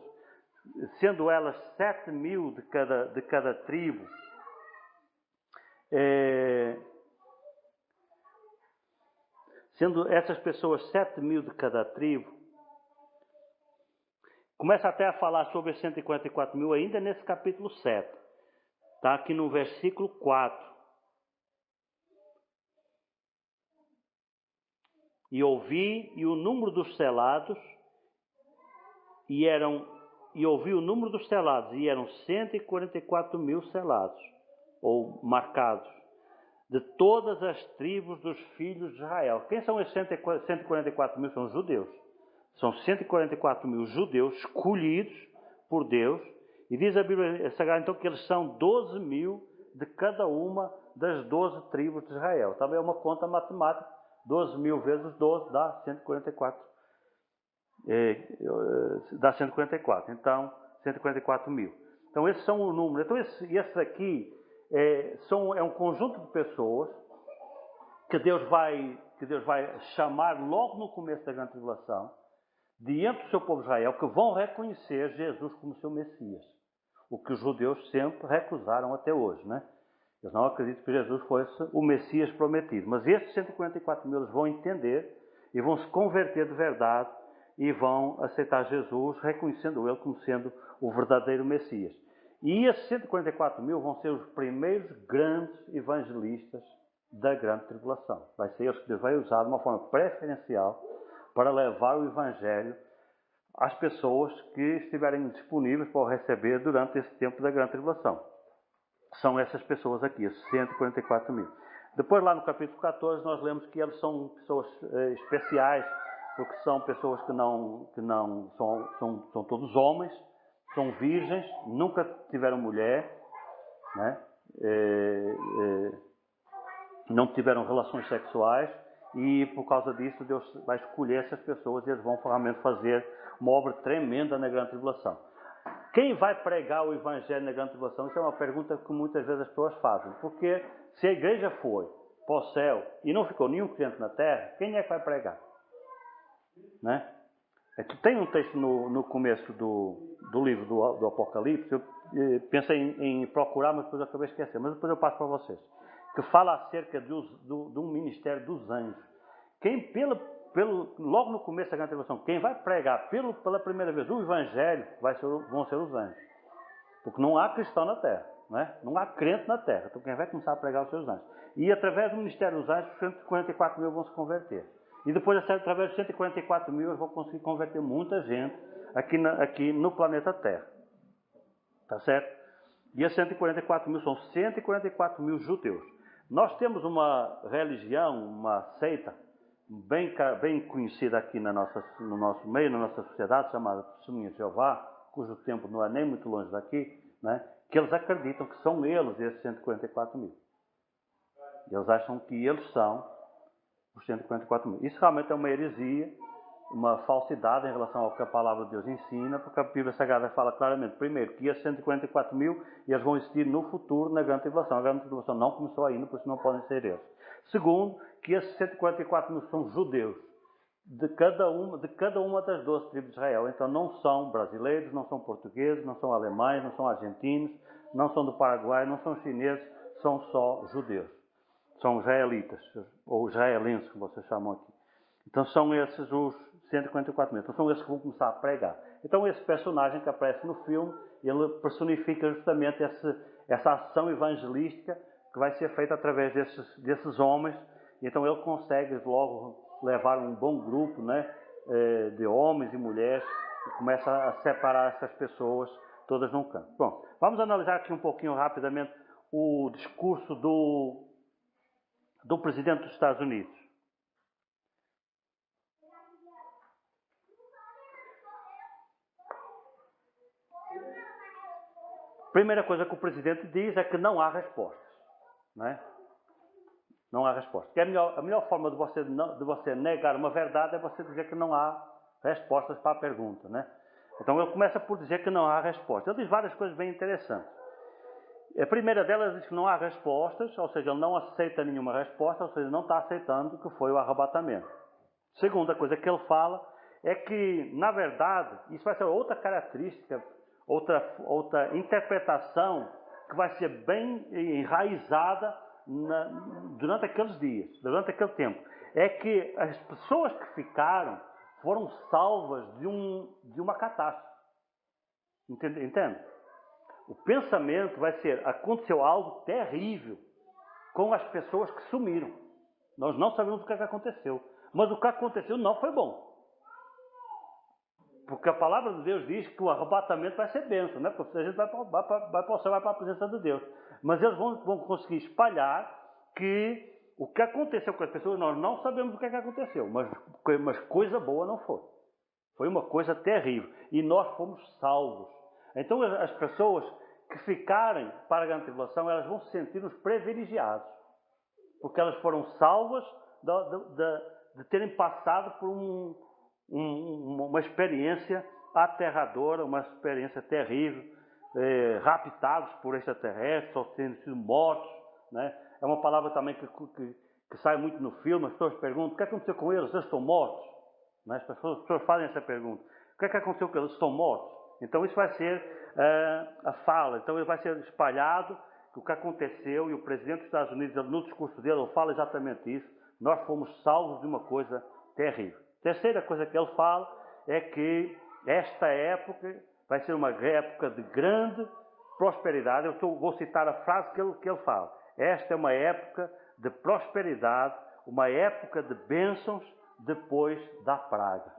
sendo elas 7 mil de cada tribo. Sendo essas pessoas 7 mil de cada tribo. Começa até a falar sobre os 144 mil ainda nesse capítulo 7. Está aqui no versículo 4. E ouvi o número dos selados, e ouvi o número dos selados, e eram 144 mil selados, ou marcados, de todas as tribos dos filhos de Israel. Quem são esses 144 mil? São os judeus. São 144 mil judeus escolhidos por Deus, e diz a Bíblia Sagrada então que eles são 12 mil de cada uma das 12 tribos de Israel. Também é uma conta matemática. 12 mil vezes 12 dá 144. Dá 144. Então, 144 mil. Então, esses são o número. Então, esse aqui é um conjunto de pessoas que Deus vai chamar logo no começo da grande tribulação, diante do seu povo Israel, que vão reconhecer Jesus como seu Messias. O que os judeus sempre recusaram até hoje, né? Eles não acreditam que Jesus fosse o Messias prometido. Mas esses 144 mil eles vão entender e vão se converter de verdade e vão aceitar Jesus, reconhecendo Ele como sendo o verdadeiro Messias. E esses 144 mil vão ser os primeiros grandes evangelistas da grande tribulação. Vai ser eles que Deus vai usar de uma forma preferencial para levar o Evangelho às pessoas que estiverem disponíveis para o receber durante esse tempo da grande tribulação. São essas pessoas aqui, esses 144 mil. Depois, lá no capítulo 14, nós lemos que eles são pessoas especiais, porque são pessoas que não são todos homens, são virgens, nunca tiveram mulher, né? Não tiveram relações sexuais, e por causa disso Deus vai escolher essas pessoas e eles vão realmente fazer uma obra tremenda na grande tribulação. Quem vai pregar o Evangelho na grande tribulação? Isso é uma pergunta que muitas vezes as pessoas fazem. Porque se a igreja foi para o céu e não ficou nenhum crente na terra, quem é que vai pregar? Né? Aqui tem um texto no começo do livro do Apocalipse, eu pensei em procurar, mas depois eu acabei de esquecer, mas depois eu passo para vocês, que fala acerca de um ministério dos anjos. Quem, logo no começo da grande tribulação, quem vai pregar pela primeira vez o Evangelho vão ser os anjos. Porque não há cristão na terra, né? Não há crente na terra. Então quem vai começar a pregar os seus anjos. E através do ministério dos anjos, 144 mil vão se converter. E depois, através de 144 mil, eles vão conseguir converter muita gente aqui no planeta Terra. Tá certo? E esses 144 mil são 144 mil judeus. Nós temos uma religião, uma seita, bem conhecida aqui no nosso meio, na nossa sociedade, chamada Testemunha de Jeová, cujo templo não é nem muito longe daqui, né? Que eles acreditam que são eles esses 144 mil. Eles acham que eles são os 144 mil. Isso realmente é uma heresia, uma falsidade em relação ao que a palavra de Deus ensina, porque a Bíblia Sagrada fala claramente, primeiro, que esses 144 mil eles vão existir no futuro na grande tribulação. A grande tribulação não começou ainda, por isso não podem ser eles. Segundo, que esses 144 mil são judeus, de cada uma das 12 tribos de Israel. Então não são brasileiros, não são portugueses, não são alemães, não são argentinos, não são do Paraguai, não são chineses, são só judeus. São israelitas, ou israelenses, como vocês chamam aqui. Então são esses os 144 mil. Então são esses que vão começar a pregar. Então esse personagem que aparece no filme, ele personifica justamente essa ação evangelística que vai ser feita através desses homens. Então ele consegue logo levar um bom grupo, né, de homens e mulheres e começa a separar essas pessoas todas num canto. Bom, vamos analisar aqui um pouquinho rapidamente o discurso do presidente dos Estados Unidos. Primeira coisa que o presidente diz é que não há respostas, não é? Não há respostas. Que a melhor forma de você negar uma verdade é você dizer que não há respostas para a pergunta, né? Então ele começa por dizer que não há respostas. Ele diz várias coisas bem interessantes. A primeira delas diz que não há respostas, ou seja, ele não aceita nenhuma resposta, ou seja, não está aceitando que foi o arrebatamento. Segunda coisa que ele fala é que, na verdade, isso vai ser outra característica, outra interpretação que vai ser bem enraizada durante aqueles dias, durante aquele tempo. É que as pessoas que ficaram foram salvas de uma catástrofe. Entende? O pensamento vai ser, aconteceu algo terrível com as pessoas que sumiram. Nós não sabemos o que aconteceu. Mas o que aconteceu não foi bom. Porque a palavra de Deus diz que o arrebatamento vai ser bênção, né? Porque a gente vai para o céu, vai para a presença de Deus. Mas eles vão conseguir espalhar que o que aconteceu com as pessoas, nós não sabemos o que aconteceu. Mas coisa boa não foi. Foi uma coisa terrível. E nós fomos salvos. Então as pessoas que ficarem para a grande tribulação, elas vão se sentir os privilegiados. Porque elas foram salvas de terem passado por uma experiência aterradora, uma experiência terrível, raptados por extraterrestres, ou tendo sido mortos, né? É uma palavra também que sai muito no filme. As pessoas perguntam: o que aconteceu com eles? Eles estão mortos? Né? As pessoas fazem essa pergunta: o que aconteceu com eles? Estão mortos? Então isso vai ser a fala. Então ele vai ser espalhado o que aconteceu, e o presidente dos Estados Unidos, no discurso dele, ele fala exatamente isso. Nós fomos salvos de uma coisa terrível. Terceira coisa que ele fala é que esta época vai ser uma época de grande prosperidade. Vou citar a frase que ele fala. Esta é uma época de prosperidade, uma época de bênçãos depois da praga.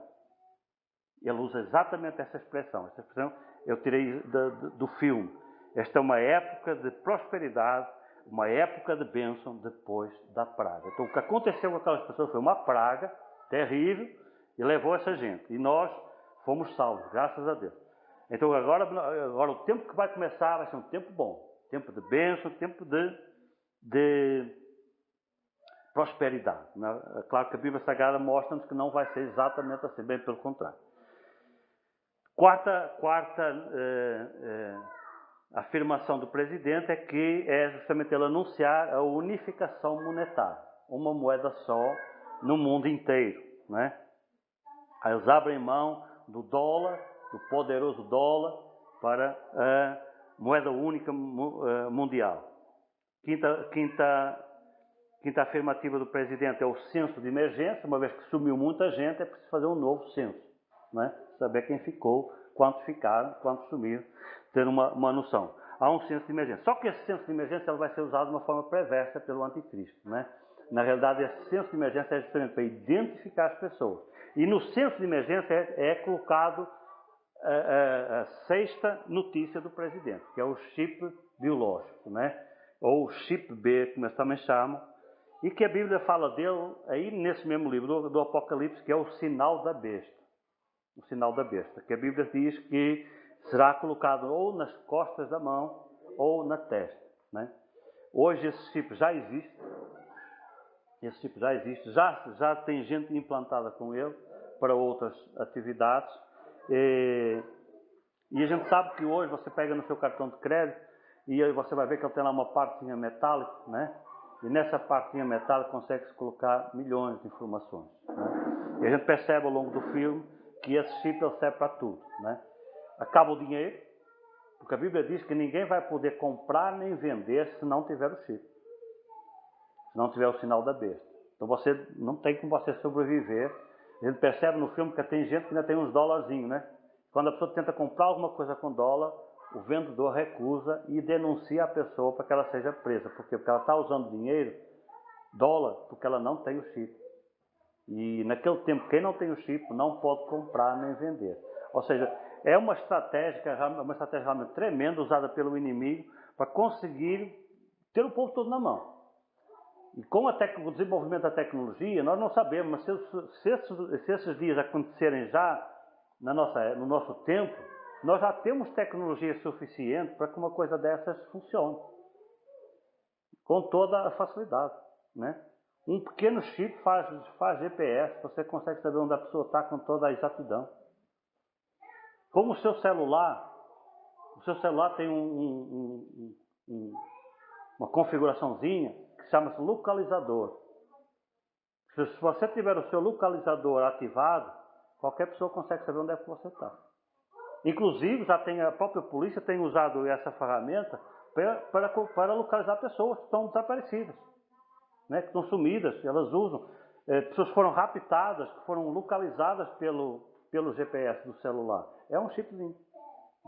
Ele usa exatamente essa expressão. Essa expressão eu tirei do filme. Esta é uma época de prosperidade, uma época de bênção depois da praga. Então o que aconteceu com aquelas pessoas foi uma praga terrível e levou essa gente. E nós fomos salvos, graças a Deus. Então agora o tempo que vai começar vai ser um tempo bom. Tempo de bênção, tempo de prosperidade. É claro que a Bíblia Sagrada mostra-nos que não vai ser exatamente assim, bem pelo contrário. Quarta afirmação do presidente é que é justamente ele anunciar a unificação monetária. Uma moeda só no mundo inteiro, né? Aí eles abrem mão do dólar, do poderoso dólar, para a moeda única mundial. Quinta afirmativa do presidente é o censo de emergência. Uma vez que sumiu muita gente, é preciso fazer um novo censo, né? Saber quem ficou, quantos ficaram, quantos sumiram, ter uma noção. Há um censo de emergência. Só que esse censo de emergência ele vai ser usado de uma forma perversa pelo anticristo, né? Na realidade, esse censo de emergência é justamente para identificar as pessoas. E no censo de emergência é colocado a sexta notícia do presidente, que é o chip biológico, né? Ou o chip B, como eles também chamam, e que a Bíblia fala dele aí nesse mesmo livro do Apocalipse, que é o sinal da besta. O sinal da besta, que a Bíblia diz que será colocado ou nas costas da mão ou na testa, né? Hoje esse chip já existe. Já tem gente implantada com ele para outras atividades. E a gente sabe que hoje você pega no seu cartão de crédito e aí você vai ver que ele tem lá uma partezinha metálica, né? E nessa partezinha metálica consegue-se colocar milhões de informações, né? E a gente percebe ao longo do filme que esse chip ele serve para tudo, né? Acaba o dinheiro, porque a Bíblia diz que ninguém vai poder comprar nem vender se não tiver o chip, se não tiver o sinal da besta. Então você não tem como você sobreviver. A gente percebe no filme que tem gente que ainda tem uns dólarzinhos, né? Quando a pessoa tenta comprar alguma coisa com dólar, o vendedor recusa e denuncia a pessoa para que ela seja presa. Por quê? Porque ela está usando dinheiro, dólar, porque ela não tem o chip. E naquele tempo, quem não tem o chip não pode comprar nem vender. Ou seja, é uma estratégia realmente tremenda usada pelo inimigo para conseguir ter o povo todo na mão. E com o desenvolvimento da tecnologia, nós não sabemos, mas se esses dias acontecerem já no nosso tempo, nós já temos tecnologia suficiente para que uma coisa dessas funcione. Com toda a facilidade, né? Um pequeno chip faz GPS, você consegue saber onde a pessoa está com toda a exatidão. Como o seu celular tem uma configuraçãozinha que chama-se localizador. Se você tiver o seu localizador ativado, qualquer pessoa consegue saber onde é que você está. Inclusive, a própria polícia tem usado essa ferramenta para localizar pessoas que estão desaparecidas, né, que estão sumidas. Elas usam. Pessoas que foram raptadas, que foram localizadas pelo GPS do celular. É um chipzinho,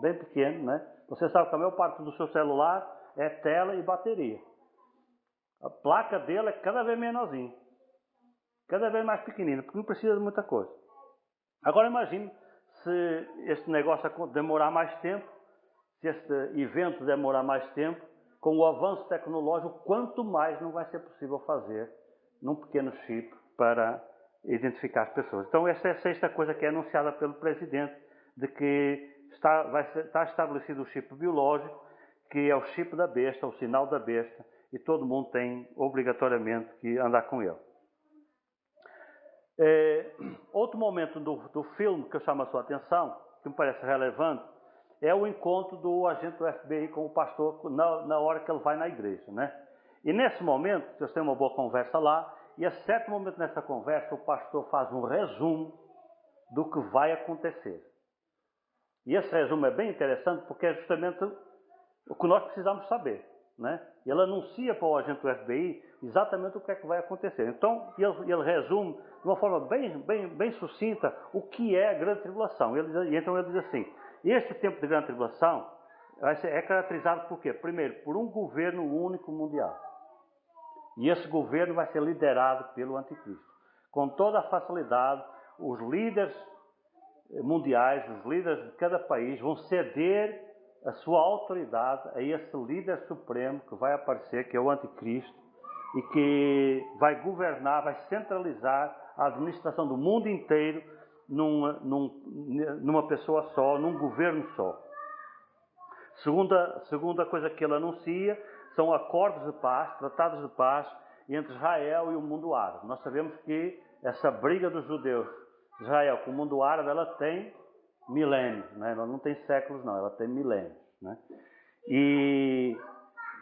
bem pequeno, né? Você sabe que a maior parte do seu celular é tela e bateria. A placa dele é cada vez menorzinha, cada vez mais pequenina, porque não precisa de muita coisa. Agora imagine se este negócio demorar mais tempo, se este evento demorar mais tempo, com o avanço tecnológico, quanto mais não vai ser possível fazer num pequeno chip para identificar as pessoas. Então esta é a sexta coisa que é anunciada pelo presidente, de que está estabelecido o chip biológico, que é o chip da besta, o sinal da besta, e todo mundo tem obrigatoriamente que andar com ele. Outro momento do filme que chama a sua atenção, que me parece relevante, é o encontro do agente do FBI com o pastor na hora que ele vai na igreja, né? E nesse momento, eles têm uma boa conversa lá, e a certo momento nessa conversa, o pastor faz um resumo do que vai acontecer. E esse resumo é bem interessante porque é justamente o que nós precisamos saber, né? Ele anuncia para o agente do FBI exatamente o que é que vai acontecer. Então, ele resume de uma forma bem sucinta o que é a grande tribulação. Então ele diz assim: este tempo de grande tribulação é caracterizado por quê? Primeiro, por um governo único mundial. E esse governo vai ser liderado pelo anticristo. Com toda a facilidade, os líderes mundiais, os líderes de cada país vão ceder a sua autoridade a esse líder supremo que vai aparecer, que é o anticristo, e que vai governar, vai centralizar a administração do mundo inteiro numa pessoa só, num governo só. Segunda coisa que ele anuncia são acordos de paz, tratados de paz entre Israel e o mundo árabe. Nós sabemos que essa briga dos judeus de Israel com o mundo árabe, ela tem milénios, né? Ela não tem séculos não, ela tem milénios, né? E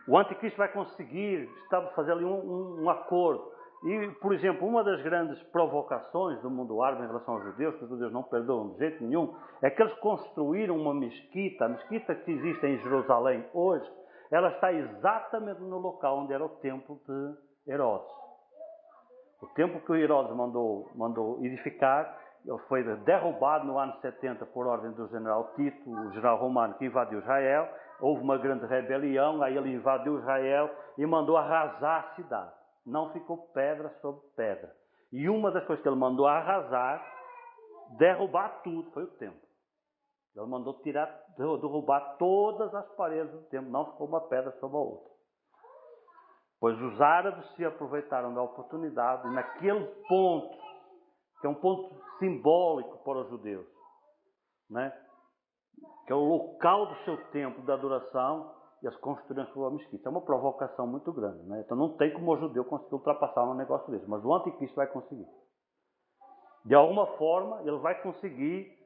o anticristo vai conseguir fazer ali um acordo. E, por exemplo, uma das grandes provocações do mundo árabe em relação aos judeus, que os judeus não perdoam de jeito nenhum, é que eles construíram uma mesquita. A mesquita que existe em Jerusalém hoje, ela está exatamente no local onde era o templo de Herodes. O templo que o Herodes mandou edificar, ele foi derrubado no ano 70 por ordem do general Tito, o general romano que invadiu Israel. Houve uma grande rebelião, aí ele invadiu Israel e mandou arrasar a cidade. Não ficou pedra sobre pedra. E uma das coisas que ele mandou arrasar, derrubar tudo, foi o templo. Ele mandou derrubar todas as paredes do templo, não ficou uma pedra sobre a outra. Pois os árabes se aproveitaram da oportunidade, e naquele ponto, que é um ponto simbólico para os judeus, né? Que é o local do seu templo de adoração, e eles construíram a sua mesquita. É uma provocação muito grande, né? Então não tem como o judeu conseguir ultrapassar um negócio desse, mas o anticristo vai conseguir. De alguma forma, ele vai conseguir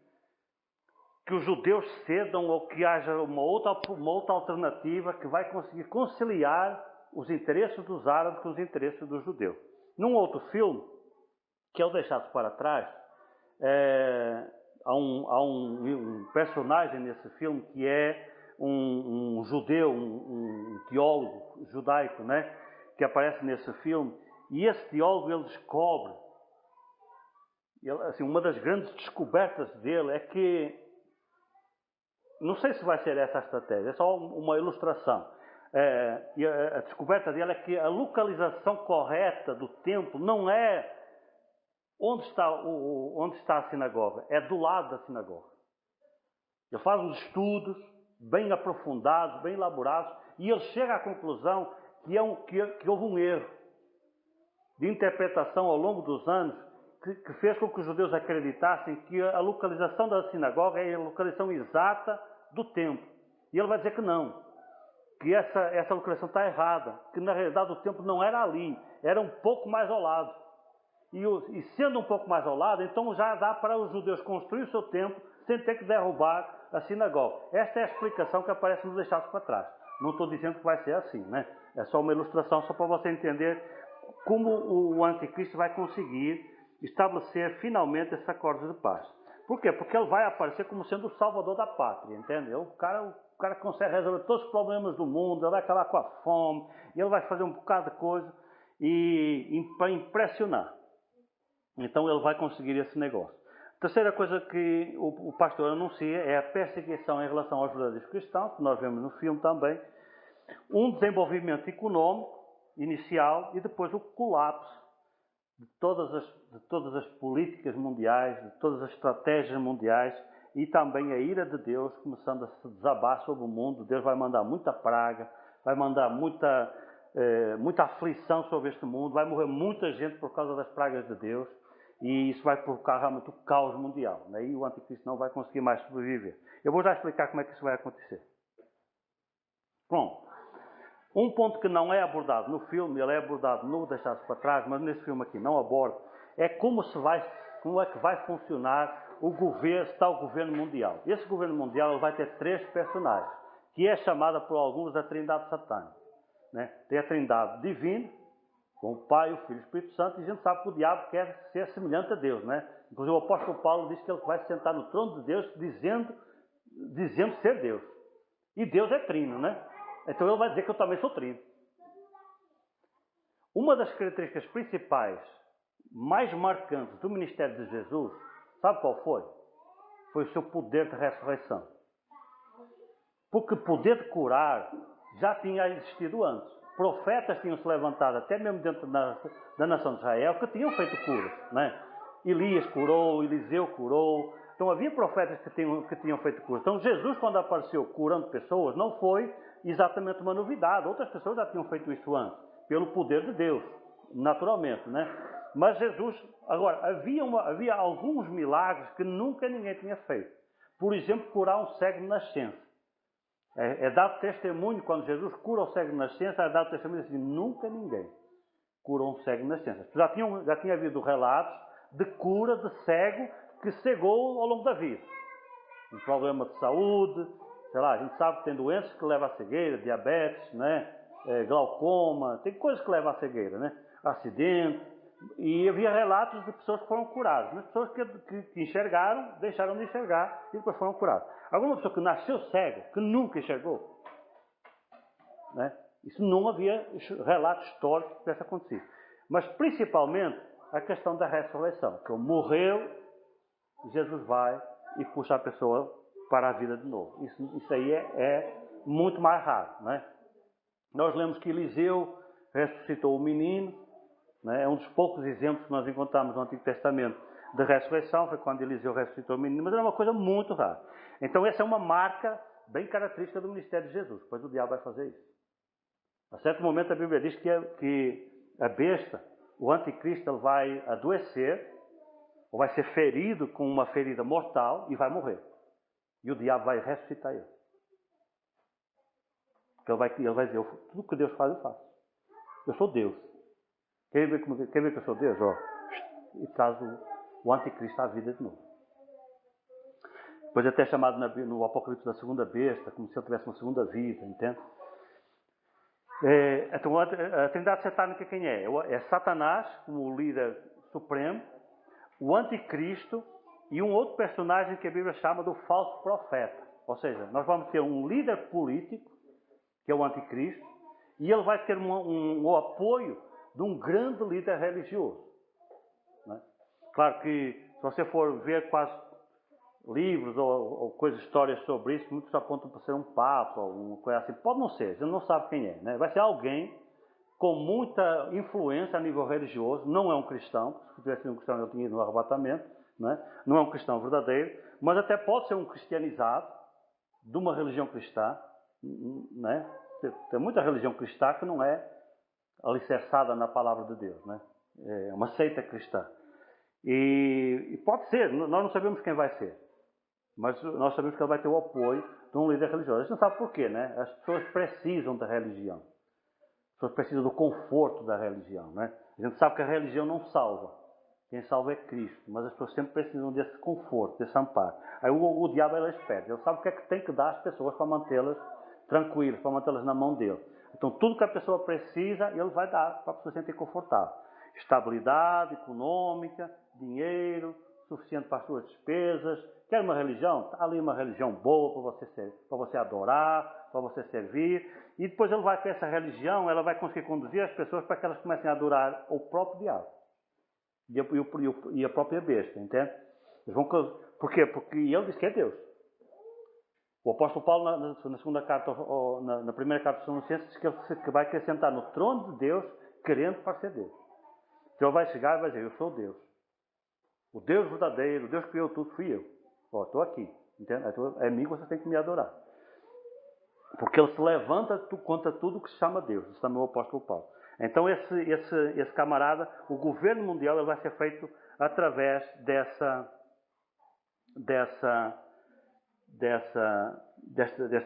que os judeus cedam ou que haja uma outra alternativa que vai conseguir conciliar os interesses dos árabes com os interesses dos judeus. Num outro filme, que é o Deixado para Trás, há um personagem nesse filme que é um judeu, um teólogo judaico, né, que aparece nesse filme, e esse teólogo ele descobre, assim, uma das grandes descobertas dele é que Não sei se vai ser essa a estratégia, é só uma ilustração. E a descoberta dele é que a localização correta do templo não é onde está a sinagoga, é do lado da sinagoga. Ele faz uns estudos bem aprofundados, bem elaborados, e ele chega à conclusão que houve um erro de interpretação ao longo dos anos que fez com que os judeus acreditassem que a localização da sinagoga é a localização exata do templo. E ele vai dizer que não, que essa localização está errada, que na realidade o templo não era ali, era um pouco mais ao lado. E sendo um pouco mais ao lado, então já dá para os judeus construir o seu templo sem ter que derrubar a sinagoga. Esta é a explicação que aparece nos deixados para trás. Não estou dizendo que vai ser assim, né? É só uma ilustração, só para você entender como o anticristo vai conseguir estabelecer finalmente esse acordo de paz. Por quê? Porque ele vai aparecer como sendo o salvador da pátria, entende? O cara consegue resolver todos os problemas do mundo, ele vai acabar com a fome, ele vai fazer um bocado de coisa para impressionar. Então ele vai conseguir esse negócio. A terceira coisa que o pastor anuncia é a perseguição em relação aos verdadeiros cristãos, que nós vemos no filme também, um desenvolvimento econômico inicial e depois o colapso de todas as políticas mundiais, de todas as estratégias mundiais e também a ira de Deus começando a se desabar sobre o mundo. Deus vai mandar muita praga, vai mandar muita aflição sobre este mundo, vai morrer muita gente por causa das pragas de Deus. E isso vai provocar realmente o caos mundial. Né? E o anticristo não vai conseguir mais sobreviver. Eu vou já explicar como é que isso vai acontecer. Bom, um ponto que não é abordado no filme, ele é abordado no Deixados para Trás, mas nesse filme aqui não aborda, é como é que vai funcionar esse tal governo mundial. Esse governo mundial ele vai ter 3 personagens, que é chamada por alguns da Trindade Satânica. Né? Tem a Trindade Divina, com o Pai, o Filho e o Espírito Santo, e a gente sabe que o diabo quer ser semelhante a Deus, né? Inclusive o apóstolo Paulo diz que ele vai se sentar no trono de Deus dizendo ser Deus. E Deus é trino, né? Então ele vai dizer que eu também sou trino. Uma das características principais, mais marcantes do ministério de Jesus, sabe qual foi? Foi o seu poder de ressurreição. Porque poder de curar já tinha existido antes. Profetas tinham se levantado, até mesmo dentro da nação de Israel, que tinham feito curas. Né? Elias curou, Eliseu curou. Então havia profetas que tinham feito curas. Então Jesus, quando apareceu curando pessoas, não foi exatamente uma novidade. Outras pessoas já tinham feito isso antes, pelo poder de Deus, naturalmente. Né? Mas Jesus, agora, havia alguns milagres que nunca ninguém tinha feito. Por exemplo, curar um cego de nascença. É dado testemunho, quando Jesus cura o cego de nascença, é dado testemunho assim, nunca ninguém curou um cego de nascença. Já tinha havido relatos de cura de cego que cegou ao longo da vida. Um problema de saúde, sei lá, a gente sabe que tem doenças que levam à cegueira, diabetes, né? Glaucoma, tem coisas que levam à cegueira, né? Acidente. E havia relatos de pessoas que foram curadas. Mas pessoas que enxergaram, deixaram de enxergar e depois foram curadas. Alguma pessoa que nasceu cego, que nunca enxergou, né? Isso não havia relato histórico que tivesse acontecido. Mas principalmente a questão da ressurreição. Que ele morreu, Jesus vai e puxa a pessoa para a vida de novo. Isso aí é muito mais raro. Né? Nós lemos que Eliseu ressuscitou o menino. Né? É um dos poucos exemplos que nós encontramos no Antigo Testamento de ressurreição. Foi quando Eliseu ressuscitou o menino. Mas era uma coisa muito rara. Então essa é uma marca bem característica do ministério de Jesus. Pois o diabo vai fazer isso. A certo momento a Bíblia diz que a besta, o anticristo, ele vai adoecer, ou vai ser ferido com uma ferida mortal e vai morrer. E o diabo vai ressuscitar ele. Porque ele vai dizer, tudo que Deus faz, eu faço. Eu sou Deus. Quer ver que eu sou Deus? Ó, e traz o anticristo à vida de novo. Depois é até chamado no Apocalipse da segunda besta, como se ele tivesse uma segunda vida, entende? Então a Trindade Satânica quem é? É Satanás, como o líder supremo, o anticristo e um outro personagem que a Bíblia chama do falso profeta. Ou seja, nós vamos ter um líder político, que é o anticristo, e ele vai ter o apoio de um grande líder religioso. Né? Claro que, se você for ver quase livros ou coisas, histórias sobre isso, muitos apontam para ser um papa ou uma coisa assim. Pode não ser, a gente não sabe quem é, né? Vai ser alguém com muita influência a nível religioso, não é um cristão, se tivesse sido um cristão ele tinha ido no arrebatamento, né? Não é um cristão verdadeiro, mas até pode ser um cristianizado de uma religião cristã, né? Tem muita religião cristã que não é alicerçada na palavra de Deus, né? É uma seita cristã. E pode ser, nós não sabemos quem vai ser, mas nós sabemos que ele vai ter o apoio de um líder religioso. A gente não sabe porquê, né? As pessoas precisam da religião. As pessoas precisam do conforto da religião, né? A gente sabe que a religião não salva. Quem salva é Cristo, mas as pessoas sempre precisam desse conforto, desse amparo. Aí o diabo é esperto, ele sabe o que é que tem que dar às pessoas para mantê-las tranquilas, para mantê-las na mão dele. Então tudo que a pessoa precisa, ele vai dar para a pessoa se sentir confortável. Estabilidade econômica, dinheiro, suficiente para as suas despesas. Quer uma religião? Está ali uma religião boa para você adorar, para você servir. E depois ele vai ter essa religião, ela vai conseguir conduzir as pessoas para que elas comecem a adorar o próprio diabo. E a própria besta, entende? Por quê? Porque ele diz que é Deus. O apóstolo Paulo, na segunda carta, ou na primeira carta aos Colossenses, diz que vai querer sentar no trono de Deus, querendo para ser Deus. Então ele vai chegar e vai dizer, eu sou Deus. O Deus verdadeiro, o Deus que criou tudo, fui eu. Estou aqui, entende? Então, é mim que você tem que me adorar. Porque ele se levanta contra tudo que se chama Deus. Isso também é o apóstolo Paulo. Então esse camarada, o governo mundial, ele vai ser feito através desta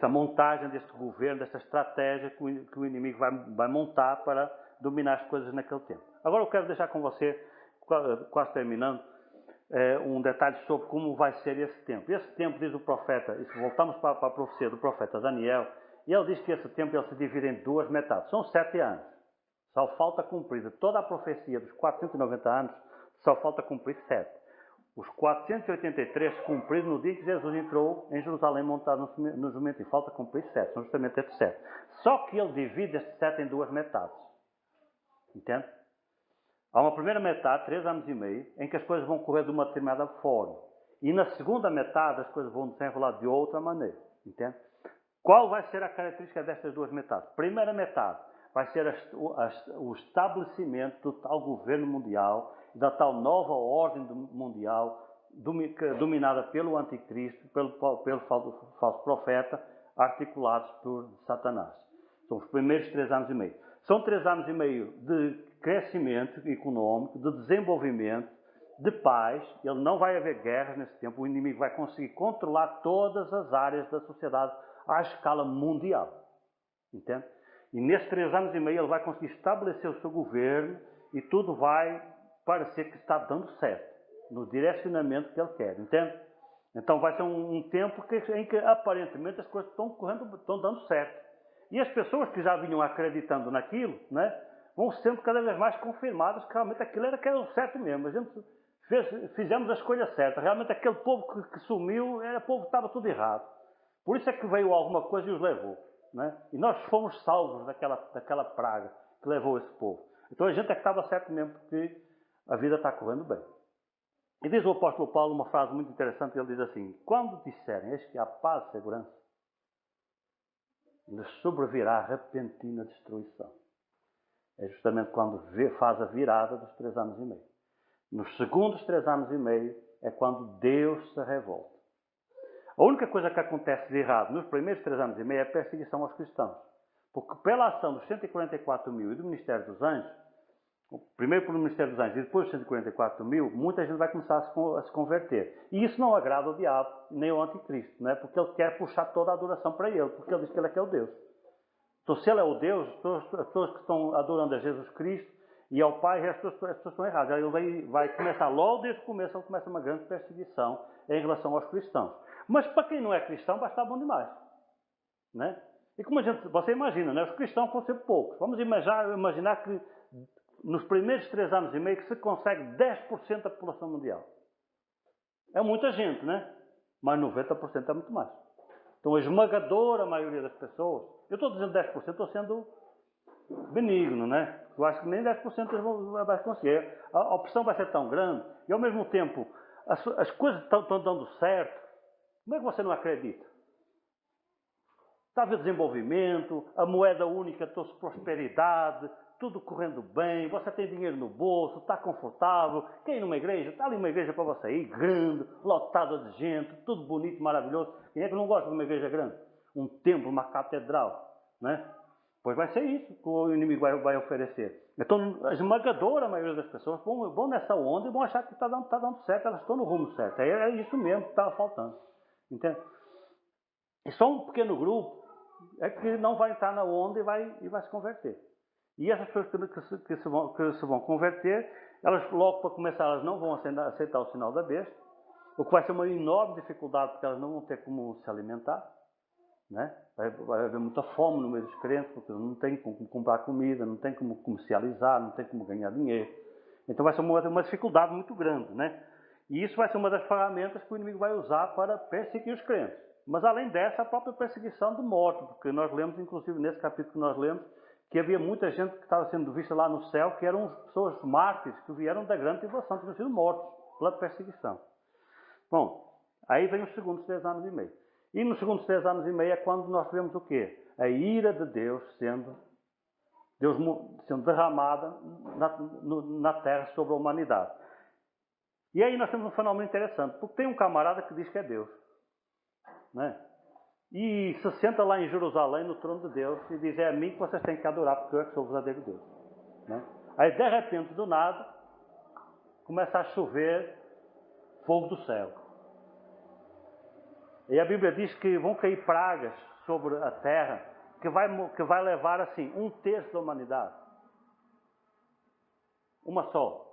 montagem, deste governo, desta estratégia que o inimigo vai montar para dominar as coisas naquele tempo. Agora eu quero deixar com você, quase terminando, um detalhe sobre como vai ser esse tempo. Esse tempo, diz o profeta, e se voltamos para a profecia do profeta Daniel, e ele diz que esse tempo ele se divide em duas metades. São 7 anos. Só falta cumprir toda a profecia dos 490 anos, só falta cumprir 7. Os 483 cumpridos no dia que Jesus entrou em Jerusalém montado no jumento. E falta cumprir 7, são justamente estes 7. Só que ele divide estes 7 em duas metades. Entende? Há uma primeira metade, 3 anos e meio, em que as coisas vão correr de uma determinada forma. E na segunda metade as coisas vão desenrolar de outra maneira. Entende? Qual vai ser a característica destas duas metades? Primeira metade vai ser o estabelecimento do tal governo mundial, da tal nova ordem mundial, dominada pelo anticristo, pelo falso profeta, articulados por Satanás. São os primeiros 3 anos e meio. São 3 anos e meio de crescimento econômico, de desenvolvimento, de paz. Ele não vai haver guerras nesse tempo. O inimigo vai conseguir controlar todas as áreas da sociedade à escala mundial. Entende? E nesses 3 anos e meio ele vai conseguir estabelecer o seu governo e tudo vai parecer que está dando certo, no direcionamento que ele quer, entende? Então vai ser um tempo em que aparentemente as coisas estão dando certo. E as pessoas que já vinham acreditando naquilo, né, vão sendo cada vez mais confirmadas que realmente aquilo era o certo mesmo. A gente fizemos a escolha certa. Realmente aquele povo que sumiu, era povo que estava tudo errado. Por isso é que veio alguma coisa e os levou. Né? E nós fomos salvos daquela praga que levou esse povo. Então a gente é que estava certo mesmo, porque a vida está correndo bem. E diz o apóstolo Paulo uma frase muito interessante, ele diz assim: quando disserem, eis que há paz e segurança, lhes sobrevirá repentina destruição. É justamente quando faz a virada dos 3 anos e meio. Nos segundos 3 anos e meio é quando Deus se revolta. A única coisa que acontece de errado nos primeiros 3 anos e meio é a perseguição aos cristãos. Porque pela ação dos 144 mil e do Ministério dos Anjos, primeiro pelo Ministério dos Anjos e depois dos 144 mil, muita gente vai começar a se converter. E isso não agrada ao diabo, nem ao anticristo, não é? Porque ele quer puxar toda a adoração para ele, porque ele diz que ele é que é o Deus. Então se ele é o Deus, as pessoas que estão adorando a Jesus Cristo e ao Pai, as pessoas estão erradas. Aí ele vai começar logo desde o começo, ele começa uma grande perseguição em relação aos cristãos. Mas para quem não é cristão vai estar bom demais. Né? E como você imagina, né? Os cristãos vão ser poucos. Vamos imaginar que nos primeiros 3 anos e meio que se consegue 10% da população mundial. É muita gente, né? Mas 90% é muito mais. Então a esmagadora maioria das pessoas, eu estou dizendo 10%, estou sendo benigno, né? Eu acho que nem 10% eles vão conseguir. A opção vai ser tão grande e ao mesmo tempo as coisas estão dando certo. Como é que você não acredita? Está a ver desenvolvimento, a moeda única trouxe prosperidade, tudo correndo bem, você tem dinheiro no bolso, está confortável, quer ir numa igreja? Está ali uma igreja para você ir, grande, lotada de gente, tudo bonito, maravilhoso. Quem é que não gosta de uma igreja grande? Um templo, uma catedral, né? Pois vai ser isso que o inimigo vai oferecer. Então, a esmagadora maioria das pessoas vão nessa onda e vão achar que está dando certo, elas estão no rumo certo. É isso mesmo que estava faltando. Entende? E só um pequeno grupo é que não vai entrar na onda e vai se converter. E essas pessoas que se vão converter, elas logo para começar, elas não vão aceitar o sinal da besta, o que vai ser uma enorme dificuldade, porque elas não vão ter como se alimentar, né? Vai haver muita fome no meio dos crentes, porque não tem como comprar comida, não tem como comercializar, não tem como ganhar dinheiro. Então vai ser uma dificuldade muito grande, né? E isso vai ser uma das ferramentas que o inimigo vai usar para perseguir os crentes. Mas além dessa, a própria perseguição de morte, porque nós lemos, inclusive nesse capítulo que nós lemos, que havia muita gente que estava sendo vista lá no céu, que eram pessoas mártires, que vieram da grande tribulação, tinham sido mortos pela perseguição. Bom, aí vem os segundos 3 anos e meio. E nos segundos 3 anos e meio é quando nós vemos o quê? A ira de Deus sendo derramada na terra sobre a humanidade. E aí nós temos um fenômeno interessante, porque tem um camarada que diz que é Deus, né? E se senta lá em Jerusalém, no trono de Deus, e diz, é a mim que vocês têm que adorar, porque eu é que sou o verdadeiro Deus, né? Aí, de repente, do nada, começa a chover fogo do céu. E a Bíblia diz que vão cair pragas sobre a terra, que vai levar, assim, 1/3 da humanidade. Uma só.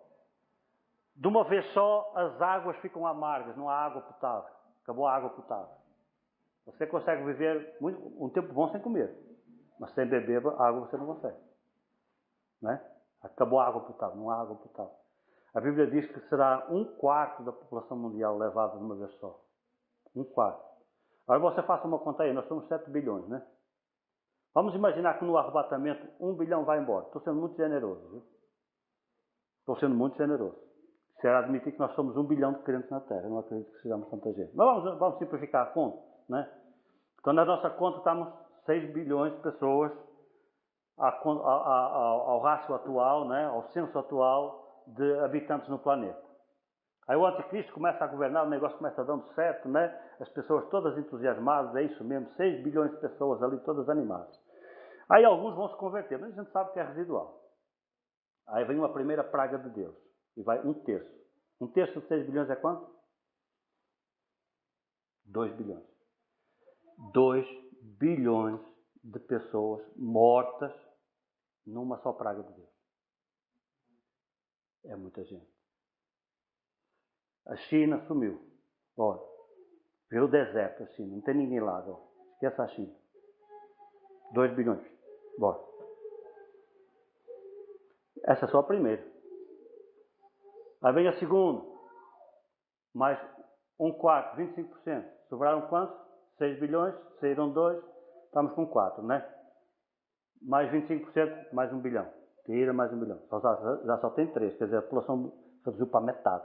De uma vez só, as águas ficam amargas, não há água potável. Acabou a água potável. Você consegue viver um tempo bom sem comer, mas sem beber água você não consegue, né? Acabou a água potável, não há água potável. A Bíblia diz que será 1/4 da população mundial levada de uma vez só. 1/4. Agora você faça uma conta aí, nós somos 7 bilhões, né? Vamos imaginar que no arrebatamento 1 bilhão vai embora. Estou sendo muito generoso, viu? Estou sendo muito generoso. Será admitir que nós somos 1 bilhão de crentes na Terra. Eu não acredito que sejamos tanta gente. Mas vamos simplificar a conta, né? Então, na nossa conta, estamos 6 bilhões de pessoas ao rácio atual, né? Ao censo atual de habitantes no planeta. Aí o anticristo começa a governar, o negócio começa dando certo, né? As pessoas todas entusiasmadas, é isso mesmo, 6 bilhões de pessoas ali, todas animadas. Aí alguns vão se converter, mas a gente sabe que é residual. Aí vem uma primeira praga de Deus, e vai 1/3. 1/3 de 6 bilhões é quanto? 2 bilhões. 2 bilhões de pessoas mortas numa só praga de Deus. É muita gente. A China sumiu. Olha, virou deserto a China, não tem ninguém lá agora. Esqueça a China. 2 bilhões. Bora. Essa é só a primeira. Aí vem a segunda. Mais 1/4, 25%. Sobraram quantos? 6 bilhões, saíram 2, estamos com 4, né? Mais 25%, mais 1 bilhão. Tira mais 1 bilhão. Já só tem 3, quer dizer, a população reduziu para metade.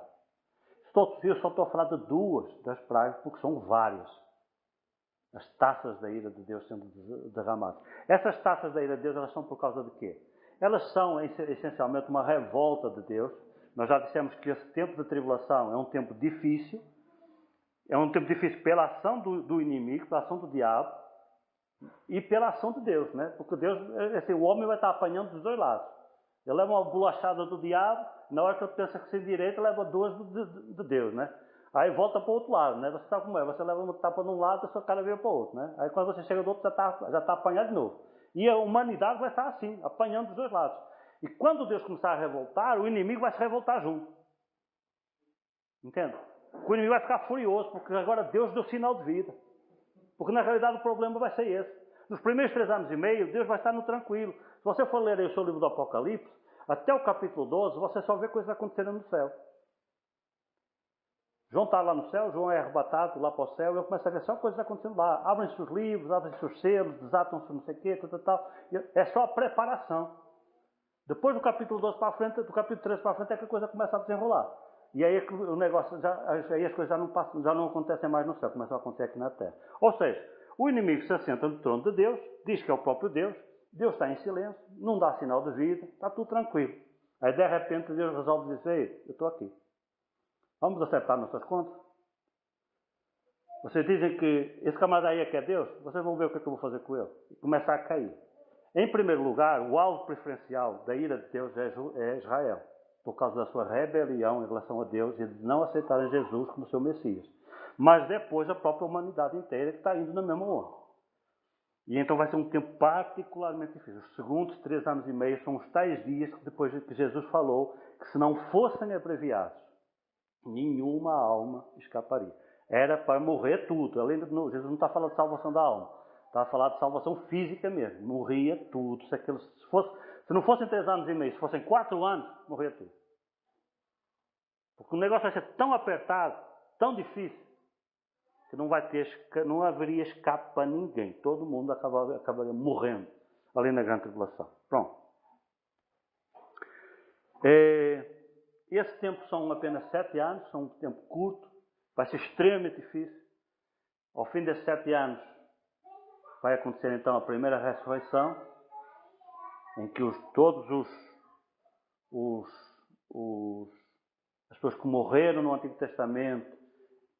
Eu só estou a falar de 2 das pragas, porque são várias. As taças da ira de Deus sendo derramadas. Essas taças da ira de Deus, elas são por causa de quê? Elas são, essencialmente, uma revolta de Deus. Nós já dissemos que esse tempo de tribulação é um tempo difícil. É um tempo difícil pela ação do inimigo, pela ação do diabo e pela ação de Deus, né? Porque Deus, assim, o homem vai estar apanhando dos dois lados. Ele leva uma bolachada do diabo, na hora que ele pensa que sem direito, leva 2 de Deus, né? Aí volta para o outro lado, né? Você sabe como é, você leva uma tapa de um lado, a sua cara vira para o outro, né? Aí quando você chega do outro, já está apanhado de novo. E a humanidade vai estar assim, apanhando dos dois lados. E quando Deus começar a revoltar, o inimigo vai se revoltar junto. Entende? O inimigo vai ficar furioso, porque agora Deus deu sinal de vida. Porque na realidade o problema vai ser esse. Nos primeiros 3 anos e meio, Deus vai estar no tranquilo. Se você for ler aí o seu livro do Apocalipse, até o capítulo 12, você só vê coisas acontecendo no céu. João está lá no céu, João é arrebatado lá para o céu, e ele começa a ver só coisas acontecendo lá. Abrem-se os livros, abrem-se os selos, desatam-se não sei o quê, tal. É só a preparação. Depois do capítulo 12 para a frente, do capítulo 13 para a frente, é que a coisa começa a desenrolar. E aí o negócio, aí as coisas já não acontecem mais no céu, começam a acontecer aqui na terra. Ou seja, o inimigo se assenta no trono de Deus, diz que é o próprio Deus, Deus está em silêncio, não dá sinal de vida, está tudo tranquilo. Aí de repente Deus resolve dizer, ei, eu estou aqui. Vamos acertar nossas contas? Vocês dizem que esse camarada aí é que é Deus? Vocês vão ver o que é que eu vou fazer com ele. E começar a cair. Em primeiro lugar, o alvo preferencial da ira de Deus é Israel, por causa da sua rebelião em relação a Deus e de não aceitarem Jesus como seu Messias. Mas depois a própria humanidade inteira que está indo na mesma onda. E então vai ser um tempo particularmente difícil. Os segundos 3 anos e meio são os tais dias que depois que Jesus falou que se não fossem abreviados, nenhuma alma escaparia. Era para morrer tudo. Além de, Jesus não está falando de salvação da alma. Está a falar de salvação física mesmo. Morria tudo. Se não fossem 3 anos e meio, se fossem 4 anos, morria tudo. Porque o negócio vai ser tão apertado, tão difícil, que não haveria escape para ninguém. Todo mundo acabaria morrendo ali na grande tribulação. Pronto. Esse tempo são apenas 7 anos, são um tempo curto, vai ser extremamente difícil. Ao fim desses 7 anos, vai acontecer então a primeira ressurreição, em que as pessoas que morreram no Antigo Testamento,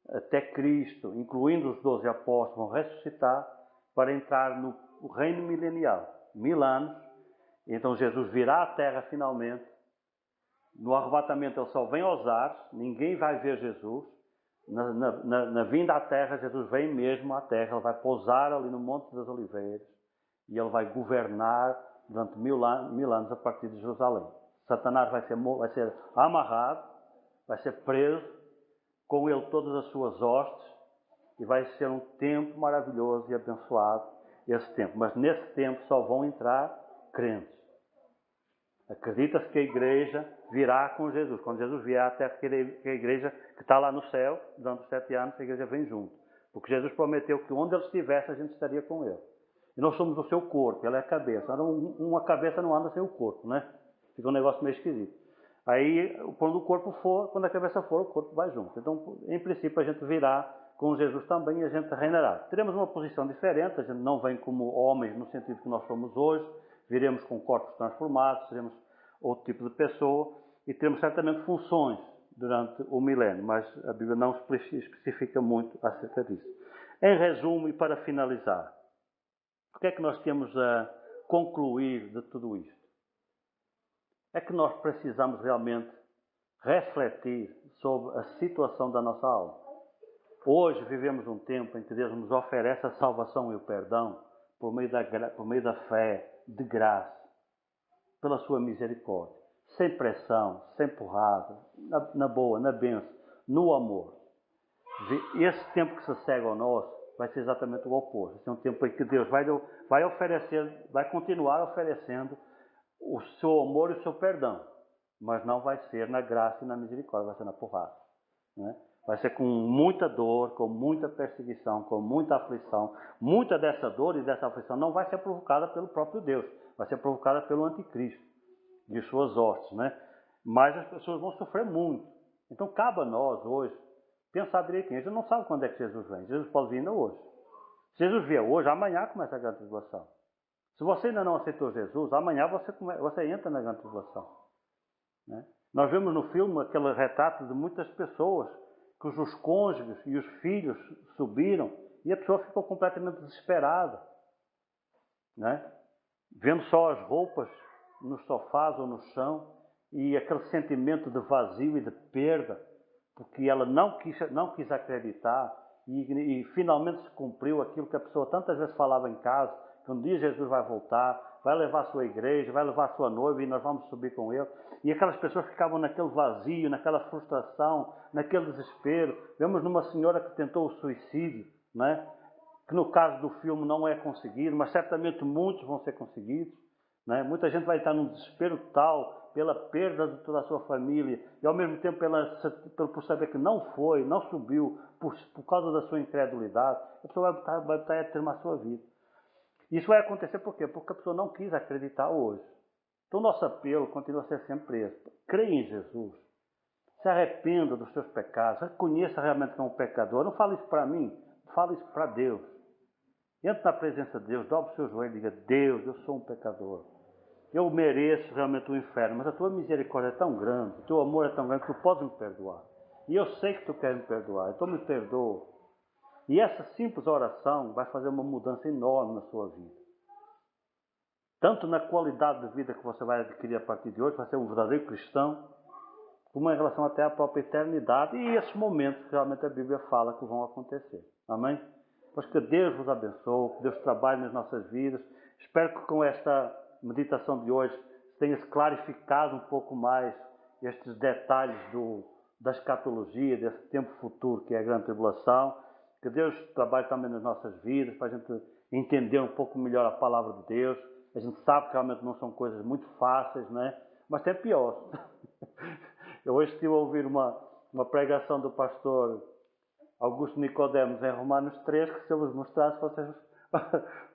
até Cristo, incluindo os 12 apóstolos, vão ressuscitar para entrar no reino milenial. 1000 anos, então Jesus virá à Terra finalmente. No arrebatamento ele só vem aos ares, ninguém vai ver Jesus. Na vinda à Terra, Jesus vem mesmo à Terra, ele vai pousar ali no Monte das Oliveiras e ele vai governar durante 1000 anos a partir de Jerusalém. Satanás vai ser amarrado, vai ser preso, com ele todas as suas hostes, e vai ser um tempo maravilhoso e abençoado esse tempo. Mas nesse tempo só vão entrar crentes. Acredita-se que a igreja virá com Jesus. Quando Jesus vier à Terra, que a igreja que está lá no céu, durante os 7 anos, a igreja vem junto. Porque Jesus prometeu que onde ele estivesse, a gente estaria com ele. E nós somos o seu corpo, ele é a cabeça. Uma cabeça não anda sem o corpo, né? Fica um negócio meio esquisito. Aí, quando o corpo for, quando a cabeça for, o corpo vai junto. Então, em princípio, a gente virá com Jesus também e a gente reinará. Teremos uma posição diferente, a gente não vem como homens no sentido que nós somos hoje, viremos com corpos transformados, seremos outro tipo de pessoa e teremos certamente funções durante o milénio, mas a Bíblia não especifica muito acerca disso. Em resumo e para finalizar, o que é que nós temos a concluir de tudo isto? É que nós precisamos realmente refletir sobre a situação da nossa alma. Hoje vivemos um tempo em que Deus nos oferece a salvação e o perdão por meio da fé, de graça, pela sua misericórdia, sem pressão, sem porrada, na boa, na bênção, no amor. Esse tempo que se segue ao nosso vai ser exatamente o oposto. Esse é um tempo em que Deus vai continuar oferecendo o seu amor e o seu perdão, mas não vai ser na graça e na misericórdia, vai ser na porrada, né? Vai ser com muita dor, com muita perseguição, com muita aflição. Muita dessa dor e dessa aflição não vai ser provocada pelo próprio Deus, vai ser provocada pelo anticristo de suas hostes, né? Mas as pessoas vão sofrer muito. Então cabe a nós hoje pensar direitinho. A gente não sabe quando é que Jesus vem. Jesus pode vir ainda hoje. Se Jesus vier hoje, amanhã começa a grande tribulação. Se você ainda não aceitou Jesus, amanhã você entra na grande tribulação, né? Nós vemos no filme aquele retrato de muitas pessoas cujos cônjuges e os filhos subiram e a pessoa ficou completamente desesperada, né? Vendo só as roupas nos sofás ou no chão e aquele sentimento de vazio e de perda, porque ela não quis acreditar e finalmente se cumpriu aquilo que a pessoa tantas vezes falava em casa, que um dia Jesus vai voltar, vai levar a sua igreja, vai levar a sua noiva e nós vamos subir com ele. E aquelas pessoas ficavam naquele vazio, naquela frustração, naquele desespero. Vemos numa senhora que tentou o suicídio, né? Que no caso do filme não é conseguido, mas certamente muitos vão ser conseguidos, né? Muita gente vai estar num desespero tal pela perda de toda a sua família e ao mesmo tempo por saber que não subiu por causa da sua incredulidade. A pessoa vai estar a terminar a sua vida. Isso vai acontecer por quê? Porque a pessoa não quis acreditar hoje. Então, nosso apelo continua a ser sempre esse. Creia em Jesus. Se arrependa dos seus pecados. Reconheça realmente que é um pecador. Não fale isso para mim, fale isso para Deus. Entre na presença de Deus, dobre o seu joelho e diga: Deus, eu sou um pecador. Eu mereço realmente o inferno, mas a tua misericórdia é tão grande, o teu amor é tão grande que tu podes me perdoar. E eu sei que tu queres me perdoar, então me perdoa. E essa simples oração vai fazer uma mudança enorme na sua vida. Tanto na qualidade de vida que você vai adquirir a partir de hoje, vai ser um verdadeiro cristão, como em relação até à própria eternidade e esses momentos que realmente a Bíblia fala que vão acontecer. Amém? Pois que Deus vos abençoe, que Deus trabalhe nas nossas vidas. Espero que com esta meditação de hoje tenha-se clarificado um pouco mais estes detalhes da escatologia, desse tempo futuro que é a grande tribulação. Que Deus trabalhe também nas nossas vidas, para a gente entender um pouco melhor a palavra de Deus. A gente sabe que realmente não são coisas muito fáceis, não é? Mas tem pior. Eu hoje estive a ouvir uma pregação do pastor Augusto Nicodemos em Romanos 3, que se eu vos mostrasse,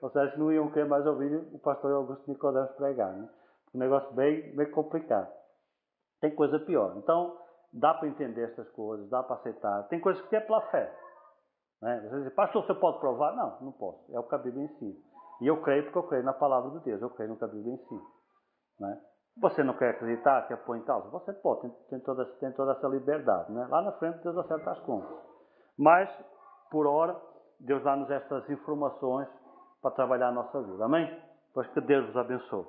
vocês não iam querer mais ouvir o pastor Augusto Nicodemos pregar, né? Um negócio bem complicado. Tem coisa pior. Então, dá para entender estas coisas, dá para aceitar. Tem coisas que é pela fé. Né? Você diz: pastor, você pode provar? Não, não posso. É o que a Bíblia ensina. E eu creio porque eu creio na palavra de Deus, eu creio no que a Bíblia ensina. Né? Você não quer acreditar, quer pôr em causa? Você pode, tem toda essa liberdade. Né? Lá na frente Deus acerta as contas. Mas, por hora, Deus dá-nos estas informações para trabalhar a nossa vida. Amém? Pois que Deus vos abençoe.